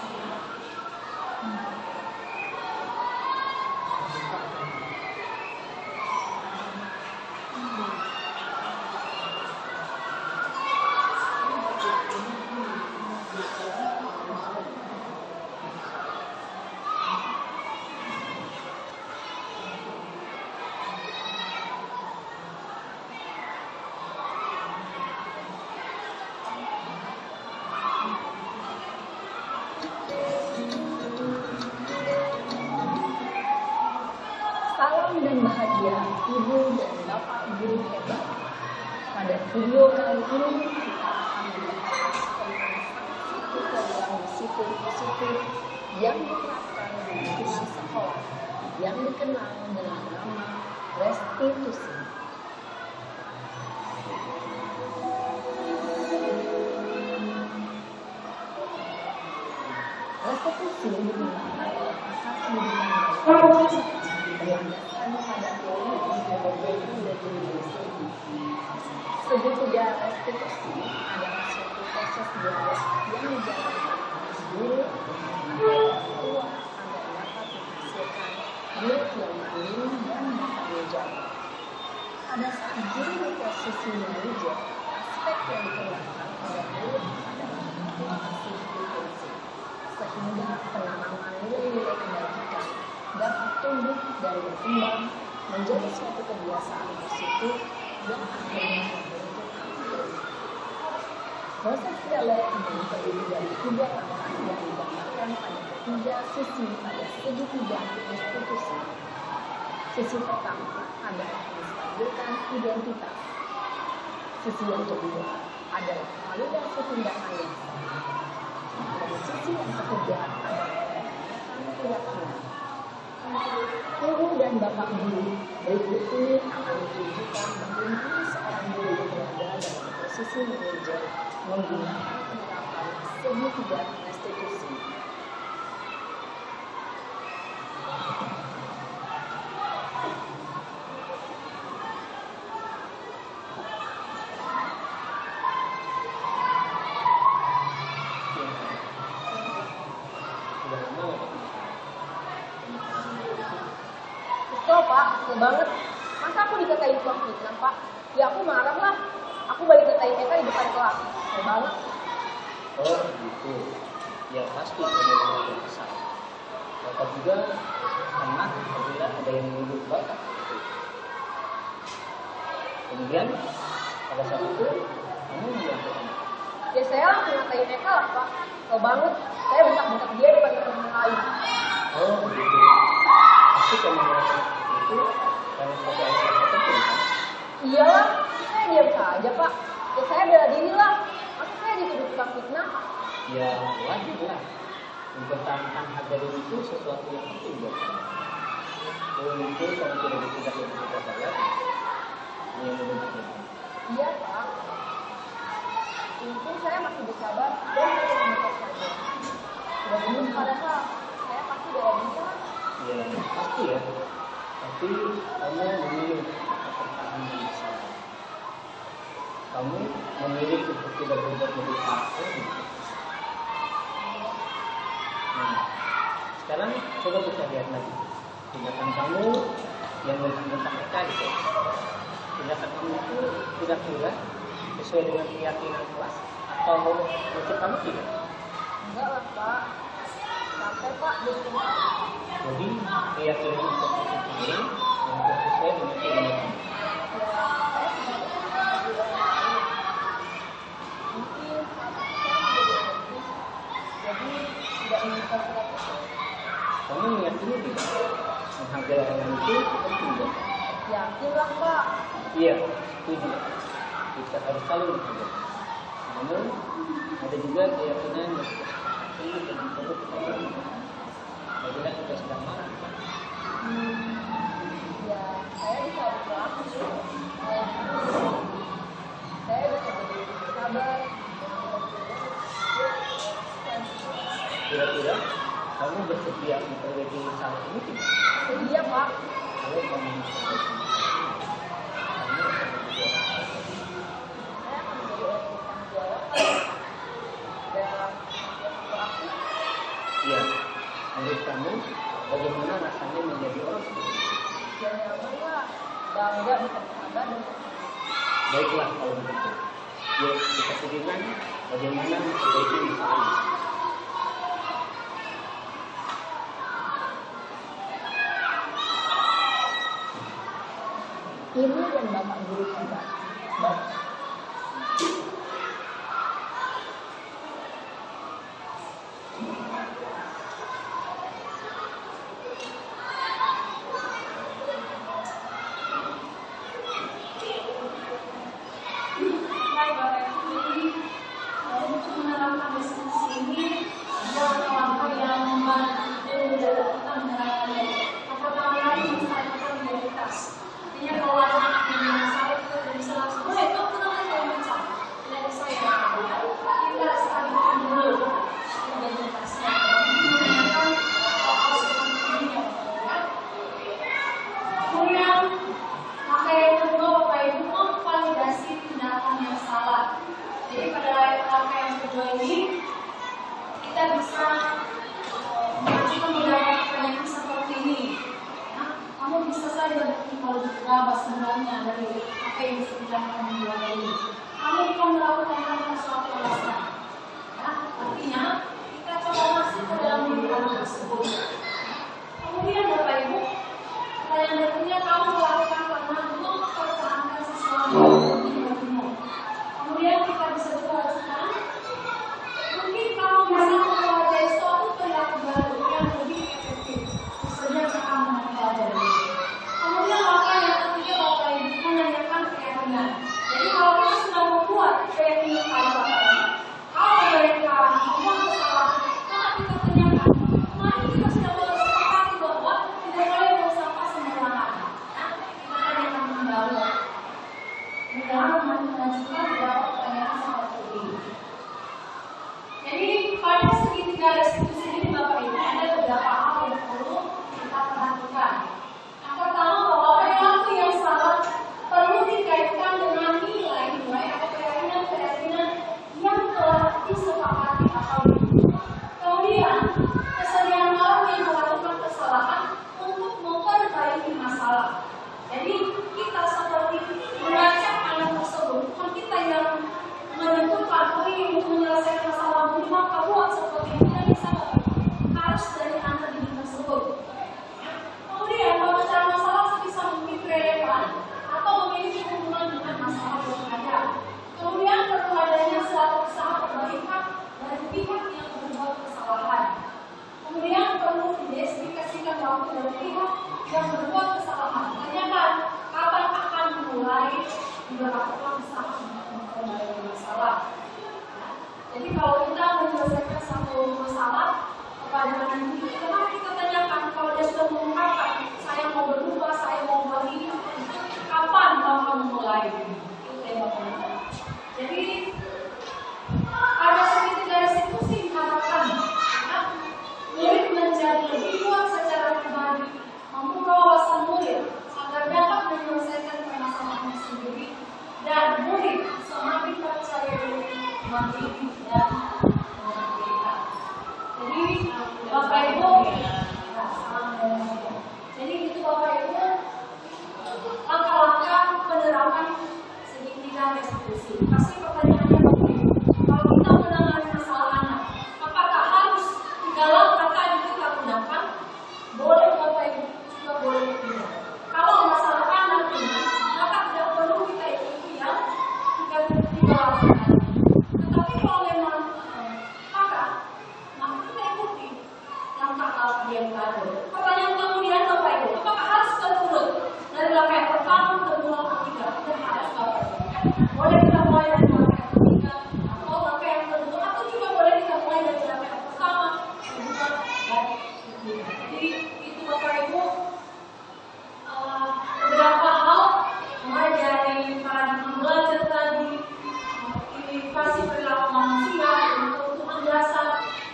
Salam dan bahagia Ibu dan Bapak Guru hebat. Pada video kali ini kita akan membahas tentang saksi disiplin yang diterapkan di institusi sekolah yang dikenal dengan nama restitusi. Restitusi digunakan oleh asas pendidikan berdasarkan pada teori psikologi dan jurisprudensi. Segitiga restitusi adalah suatu proses dialog yang dijalankan oleh guru atau orang tua agar dapat menghasilkan murid yang mandiri dan bertanggung jawab. Pada saat guru berposisi manajer, aspek yang dikeluarkan oleh murid adalah motivasi kompetensi, sehingga penanaman nilai-nilai kebajikan dapat tumbuh dan berkembang menjadi suatu kebiasaan positif yang akhirnya membentuk karakter. Proses dialog ini terdiri dari 3 langkah yang digambarkan pada ketiga sisi pada segitiga institusi. Sisi pertama adalah menstabilkan identitas. Sisi yang kedua adalah validasi tindakan yang salah. Dari sisi yang ketiga adalah keyakinan. Ibu dan Bapak Guru, berikut ini akan ditunjukkan bagaimana seorang guru berada dalam posisi manajer menggunakan penerapan segitiga restitusi. Betul Pak, betul banget. Masa aku dikatain tukang fitnah Pak? Ya aku marah lah. Aku balik ke TK di depan kelas. Betul banget. Oh gitu. Ya pasti ada yang besar. Bapak juga karena apabila ada yang menuduh bapak. Kemudian pada saat itu kamu melakukan apa? Ya saya langsung ngatain TK lah Pak. Betul banget. Saya bentak-bentak dia depan teman-teman lain. Oh begitu. Pasti kamu melakukan seperti itu karena suatu alasan tertentu kan? Iyalah, saya diam saja Pak. Ya saya bela diri lah. Masa saya dituduh tukang fitnah? Ya wajar lah. Mempertahankan harga diri itu sesuatu yang penting buat kamu. Mungkin kamu tidak bertindak lebih kepada saya. Yang menuntut. Iya Pak. Mungkin saya masih bersabar dan masih membuka saja. Sudah benar padahal saya pasti bela diri lah. Ya pasti ya. Tapi kamu memilih pertahanan yang salah. Kamu memilih untuk tidak berbuat lebih parah. Nah, sekarang coba kita lihat lagi tindakan kamu yang menentang itu. Tindakan kamu itu kira-kira sesuai dengan keyakinan kelas atau motif kamu tidak? Enggak lah Pak. Sampai Pak bersumpah. Jadi keyakinan untuk ini yang sesuai dengan keyakinan kamu. Mungkin saya menjadi egois, jadi tidak menyukai surat itu. Kamu meyakini tidak menghargai orang itu penting buat kamu? Yakin lah Pak. Iya, setuju. Kita harus saling menghargai. Namun ada juga keyakinan yang ini dan perlu kita bangun. Apabila kita sedang marah, Ya saya bisa berlaku. Saya bisa bersabar. kira-kira kamu bersedia memperbaiki salah ini tidak? Sedia Pak. Kalau kamu memperbaiki kamu akan menjadi orang baik. Saya akan menjadi orang yang bertanggung jawab dan proaktif. Iya, menurut kamu bagaimana rasanya menjadi orang seperti itu? Dan nyaman lah. Bangga bisa bersabar dan Baiklah kalau begitu. Yuk kita pikirkan bagaimana memperbaiki masalah ini. Ibu dan Bapak Guru juga. Bapak. Baik Bapak Ibu, untuk menerapkan diskusi ini adalah langkah yang membantu kita menerapkan apakah lain misalkan prioritas. Artinya kalau ada anak yang masalah itu bisa langsung, oh itu kenapa saya macam tidak bisa ya, kita stabilkan dulu prioritasnya. Menanyakan soal seperti ini ya Bapak. Kemudian langkah yang kedua Bapak Ibu memvalidasi tindakan yang salah. Jadi pada langkah yang kedua ini kita bisa mengajukan beberapa pertanyaan seperti ini. Nah, kamu bisa saja kalau berapa sebenarnya dari apa yang dikerjakan di luar ini. Kamu bukan melakukan tanpa suatu alasan. Ya, artinya kita coba masuk ke dalam diri anak tersebut. Kemudian Bapak Ibu, pertanyaan berikutnya kamu melakukan karena mempertahankan sesuatu di hatimu. Kemudian kita bisa juga ajukan, mungkin kamu bisa mempelajari suatu perilaku baru yang lebih efektif. Misalnya kamu mempelajari. Kemudian langkah yang ketiga Bapak Ibu menanyakan keyakinan. Jadi kalau kita sudah membuat keyakinan pada Bapak Ibu, kalau mereka membuat kesalahan saya mengajukan beberapa pertanyaan seperti ini. Jadi pada segitiga restitusi ini Bapak Ibu ada beberapa hal yang perlu kita perhatikan. Yang pertama bahwa perilaku yang salah perlu dikaitkan dengan nilai-nilai atau keyakinan-keyakinan yang telah disepakati atau kemudian kesediaan orang yang melakukan kesalahan untuk memperbaiki masalah. Jadi kita seperti mengajak anak tersebut, bukan kita yang menentukan untuk menyelesaikan masalah minimal buat seperti itu dan bisa harus dari anak didik tersebut. Kemudian pemecah masalah sebisa mungkin relevan atau memiliki hubungan dengan masalah yang ada. Kemudian perlu adanya suatu usaha perbaikan dari pihak yang berbuat kesalahan. Kemudian perlu diidentifikasikan waktu dari pihak yang berbuat kesalahan. Tanyakan kapan akan mulai diberlakukan usaha untuk memperbaiki masalah. Jadi kalau kita menyelesaikan satu masalah kepada anak didik, kita tanyakan kalau dia sudah mengungkapkan saya mau berubah, saya mau begini, kapan kamu mulai? Itu tembakan. Jadi ada segitiga restitusi diharapkan murid menjadi lebih kuat secara pribadi, membuka wawasan murid agar dapat menyelesaikan permasalahan sendiri, dan murid semakin percaya diri, mandiri dan merdeka. Jadi Bapak Ibu, jadi itu Bapak Ibu langkah-langkah penerapan segitiga restitusi. Pasti pertanyaannya begini, kalau kita menangani masalah anak, apakah harus 3 langkah tadi kita gunakan? Boleh Bapak Ibu, juga boleh tidak. Kalau masalah anak ini, maka tidak perlu kita ikuti yang 3 langkah tadi. Tetapi kalau memang maka kita ikuti langkah-langkah yang tadi. Pertanyaan kemudian Bapak Ibu, apakah harus terurut dari langkah yang pertama ke langkah ketiga? Tidak harus Bapak Ibu. Boleh kita mulai dari langkah yang ketiga atau langkah yang kedua, atau juga boleh kita mulai dari langkah yang pertama, kedua, dan ketiga. Jadi itu Bapak Ibu beberapa hal mulai dari paradigma belajar tadi, inovasi perilaku manusia, kebutuhan dasar,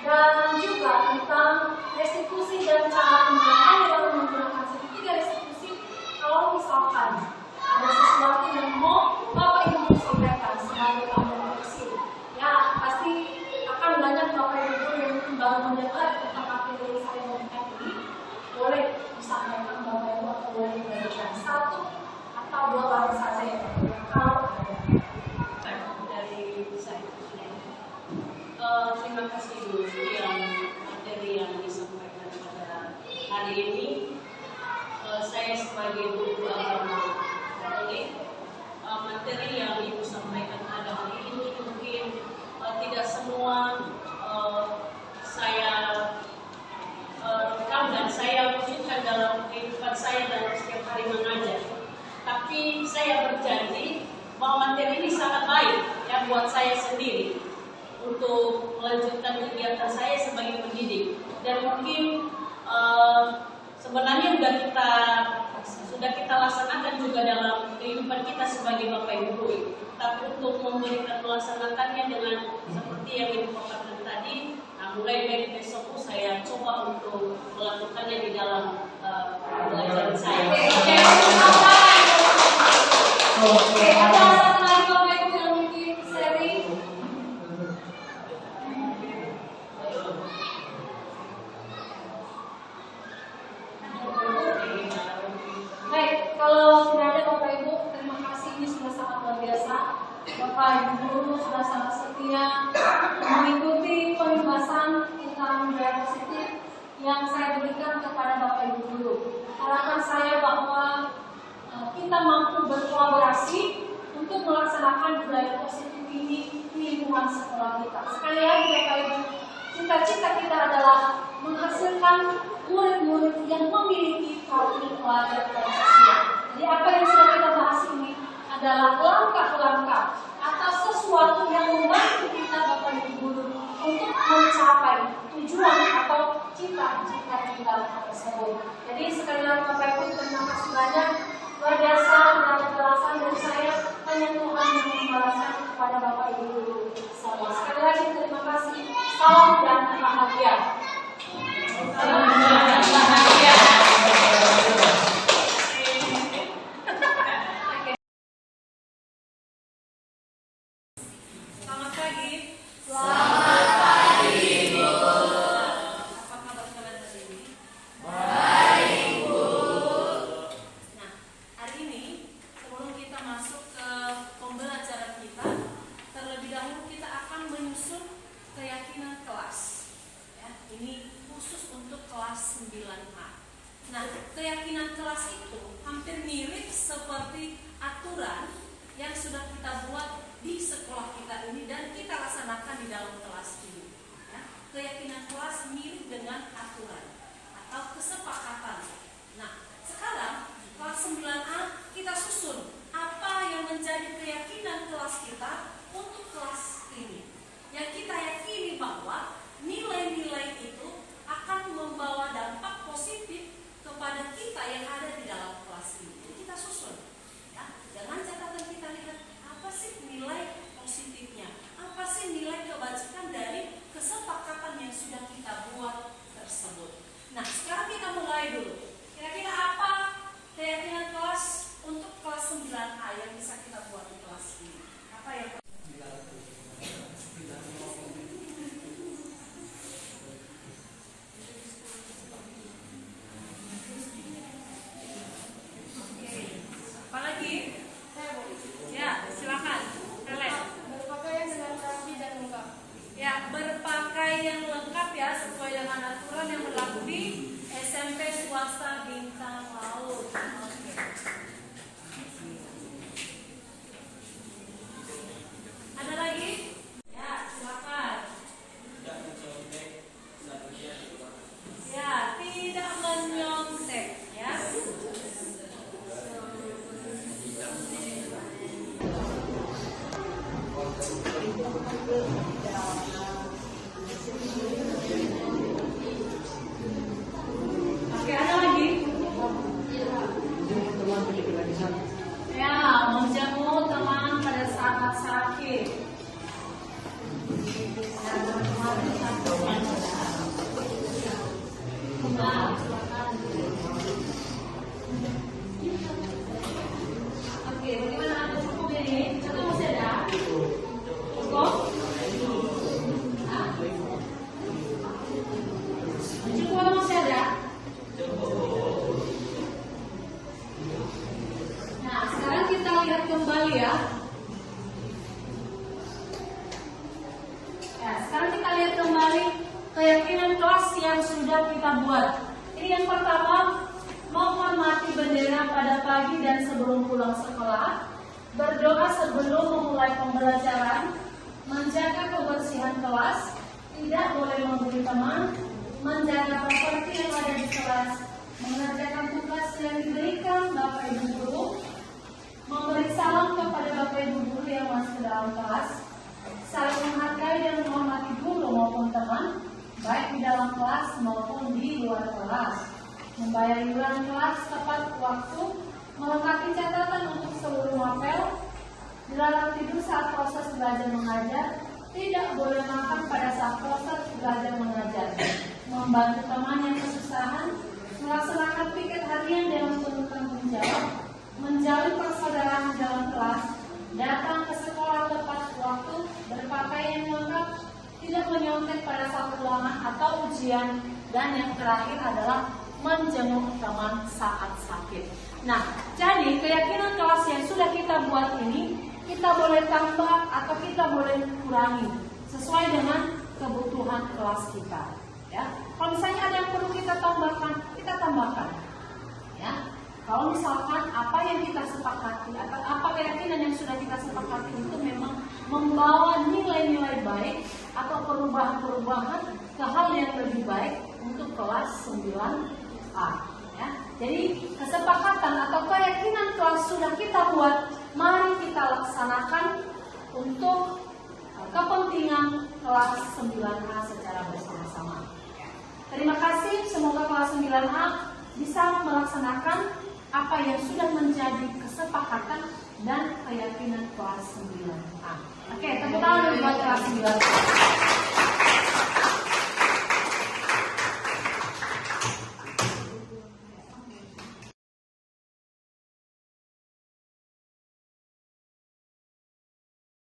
dan juga tentang restitusi dan cara menggunakan dalam menggunakan segitiga restitusi. Kalau misalkan ada sesuatu yang mau Bapak Ibu sampaikan sebagai anggota komisi, ya pasti akan banyak Bapak Ibu yang baru mendengar tentang materi yang saya berikan ini. Boleh disampaikan Bapak Ibu atau boleh diberikan 1 atau 2 kali saja ya kalau ada. Dari saya. Terima kasih dulu yang materi yang disampaikan pada hari ini. Saya sebagai guru agama Katolik, materi yang Ibu sampaikan pada hari ini mungkin tidak semua saya rekam dan saya wujudkan dalam kehidupan saya dalam setiap hari mengajar. Tapi saya berjanji bahwa materi ini sangat baik ya buat saya sendiri untuk melanjutkan kegiatan saya sebagai pendidik. Dan mungkin sebenarnya sudah kita laksanakan juga dalam kehidupan kita sebagai Bapak Ibu guru. Tapi untuk memberikan melaksanakannya dengan seperti yang Ibu paparkan tadi, mulai dari besok saya coba untuk melakukannya di dalam pelajaran saya. Oke, ada satu lagi Bapak Ibu yang mungkin sharing. Baik, kalau tidak ada Bapak Ibu, terima kasih, ini sudah sangat luar biasa. Bapak Ibu guru sudah sangat setia mengikuti pembahasan tentang budaya positif yang saya berikan kepada Bapak Ibu guru. Harapan saya bahwa kita mampu berkolaborasi untuk melaksanakan budaya positif ini di lingkungan sekolah kita. Sekali lagi Bapak Ibu, cita-cita kita adalah menghasilkan murid-murid yang memiliki profil pelajar Pancasila. Jadi apa yang sudah kita bahas ini adalah langkah-langkah atau sesuatu yang membantu kita Bapak Ibu guru untuk mencapai tujuan atau cita-cita kita tersebut. Jadi sekali lagi Bapak Ibu, terima kasih banyak. Luar biasa dan penjelasan dari saya, hanya Tuhan yang sudah kita buat di sekolah kita ini dan kita laksanakan di dalam kelas ini. Ya. Keyakinan kelas mirip dengan aturan atau kesepakatan. Nah, sekarang kelas 9A kita susun apa yang menjadi keyakinan kelas kita untuk kelas ini. Yang kita yakini bahwa nilai-nilai itu akan membawa dampak positif kepada kita yang ada di dalam kelas ini. Jadi kita susun. Ya. Dengan catatan kita lihat apa sih nilai positifnya, apa sih nilai kebajikan dari kesepakatan yang sudah kita buat tersebut. Nah, sekarang kita mulai dulu. Kira-kira apa keyakinan kelas untuk kelas 9A yang bisa kita buat di kelas ini? Apa yang apalagi? Ya, silakan. Kalian. Berpakaian dengan rapi dan lengkap. Ya, berpakaian lengkap ya sesuai dengan aturan yang berlaku di SMP swasta Bintang Laut. Oke. Ada lagi? Ya, silakan. Ya, tidak menyontek ya. Oke, ada lagi? Ya, menjamu teman pada saat sakit. Oke, bagaimana anda cukup ini? Contoh masih ada? Cukup? Cukup masih ada? Nah, sekarang kita lihat kembali ya. Ya, sekarang kita lihat kembali keyakinan kelas yang sudah kita buat. Ini yang pertama, menghormati bendera pada pagi dan sebelum pulang sekolah, berdoa sebelum memulai pembelajaran, menjaga kebersihan kelas, tidak boleh membuli teman, menjaga properti yang ada di kelas, mengerjakan tugas yang diberikan Bapak Ibu guru, memberi salam kepada Bapak Ibu guru yang masuk ke dalam kelas, saling menghargai dan menghormati guru maupun teman, baik di dalam kelas maupun di luar kelas, membayar iuran kelas tepat waktu, melengkapi catatan untuk seluruh mapel, dilarang tidur saat proses belajar mengajar, tidak boleh makan pada saat proses belajar mengajar, membantu teman yang kesusahan, melaksanakan piket harian dengan penuh tanggung jawab, menjalin persaudaraan di dalam kelas, datang ke sekolah tepat waktu, berpakaian lengkap, tidak menyontek pada saat ulangan atau ujian, dan yang terakhir adalah menjenguk teman saat sakit. Nah, jadi keyakinan kelas yang sudah kita buat ini kita boleh tambah atau kita boleh kurangi sesuai dengan kebutuhan kelas kita. Ya, kalau misalnya ada yang perlu kita tambahkan. Ya, kalau misalkan apa yang kita sepakati atau apa keyakinan yang sudah kita sepakati itu memang membawa nilai-nilai baik atau perubahan-perubahan ke hal yang lebih baik untuk kelas 9A. Ya, jadi kesepakatan atau keyakinan kelas sudah kita buat, mari kita laksanakan untuk kepentingan kelas 9A secara bersama-sama. Terima kasih, semoga kelas 9A bisa melaksanakan apa yang sudah menjadi kesepakatan dan keyakinan kelas 9A. Oke, tepuk tangan buat kelas 9A.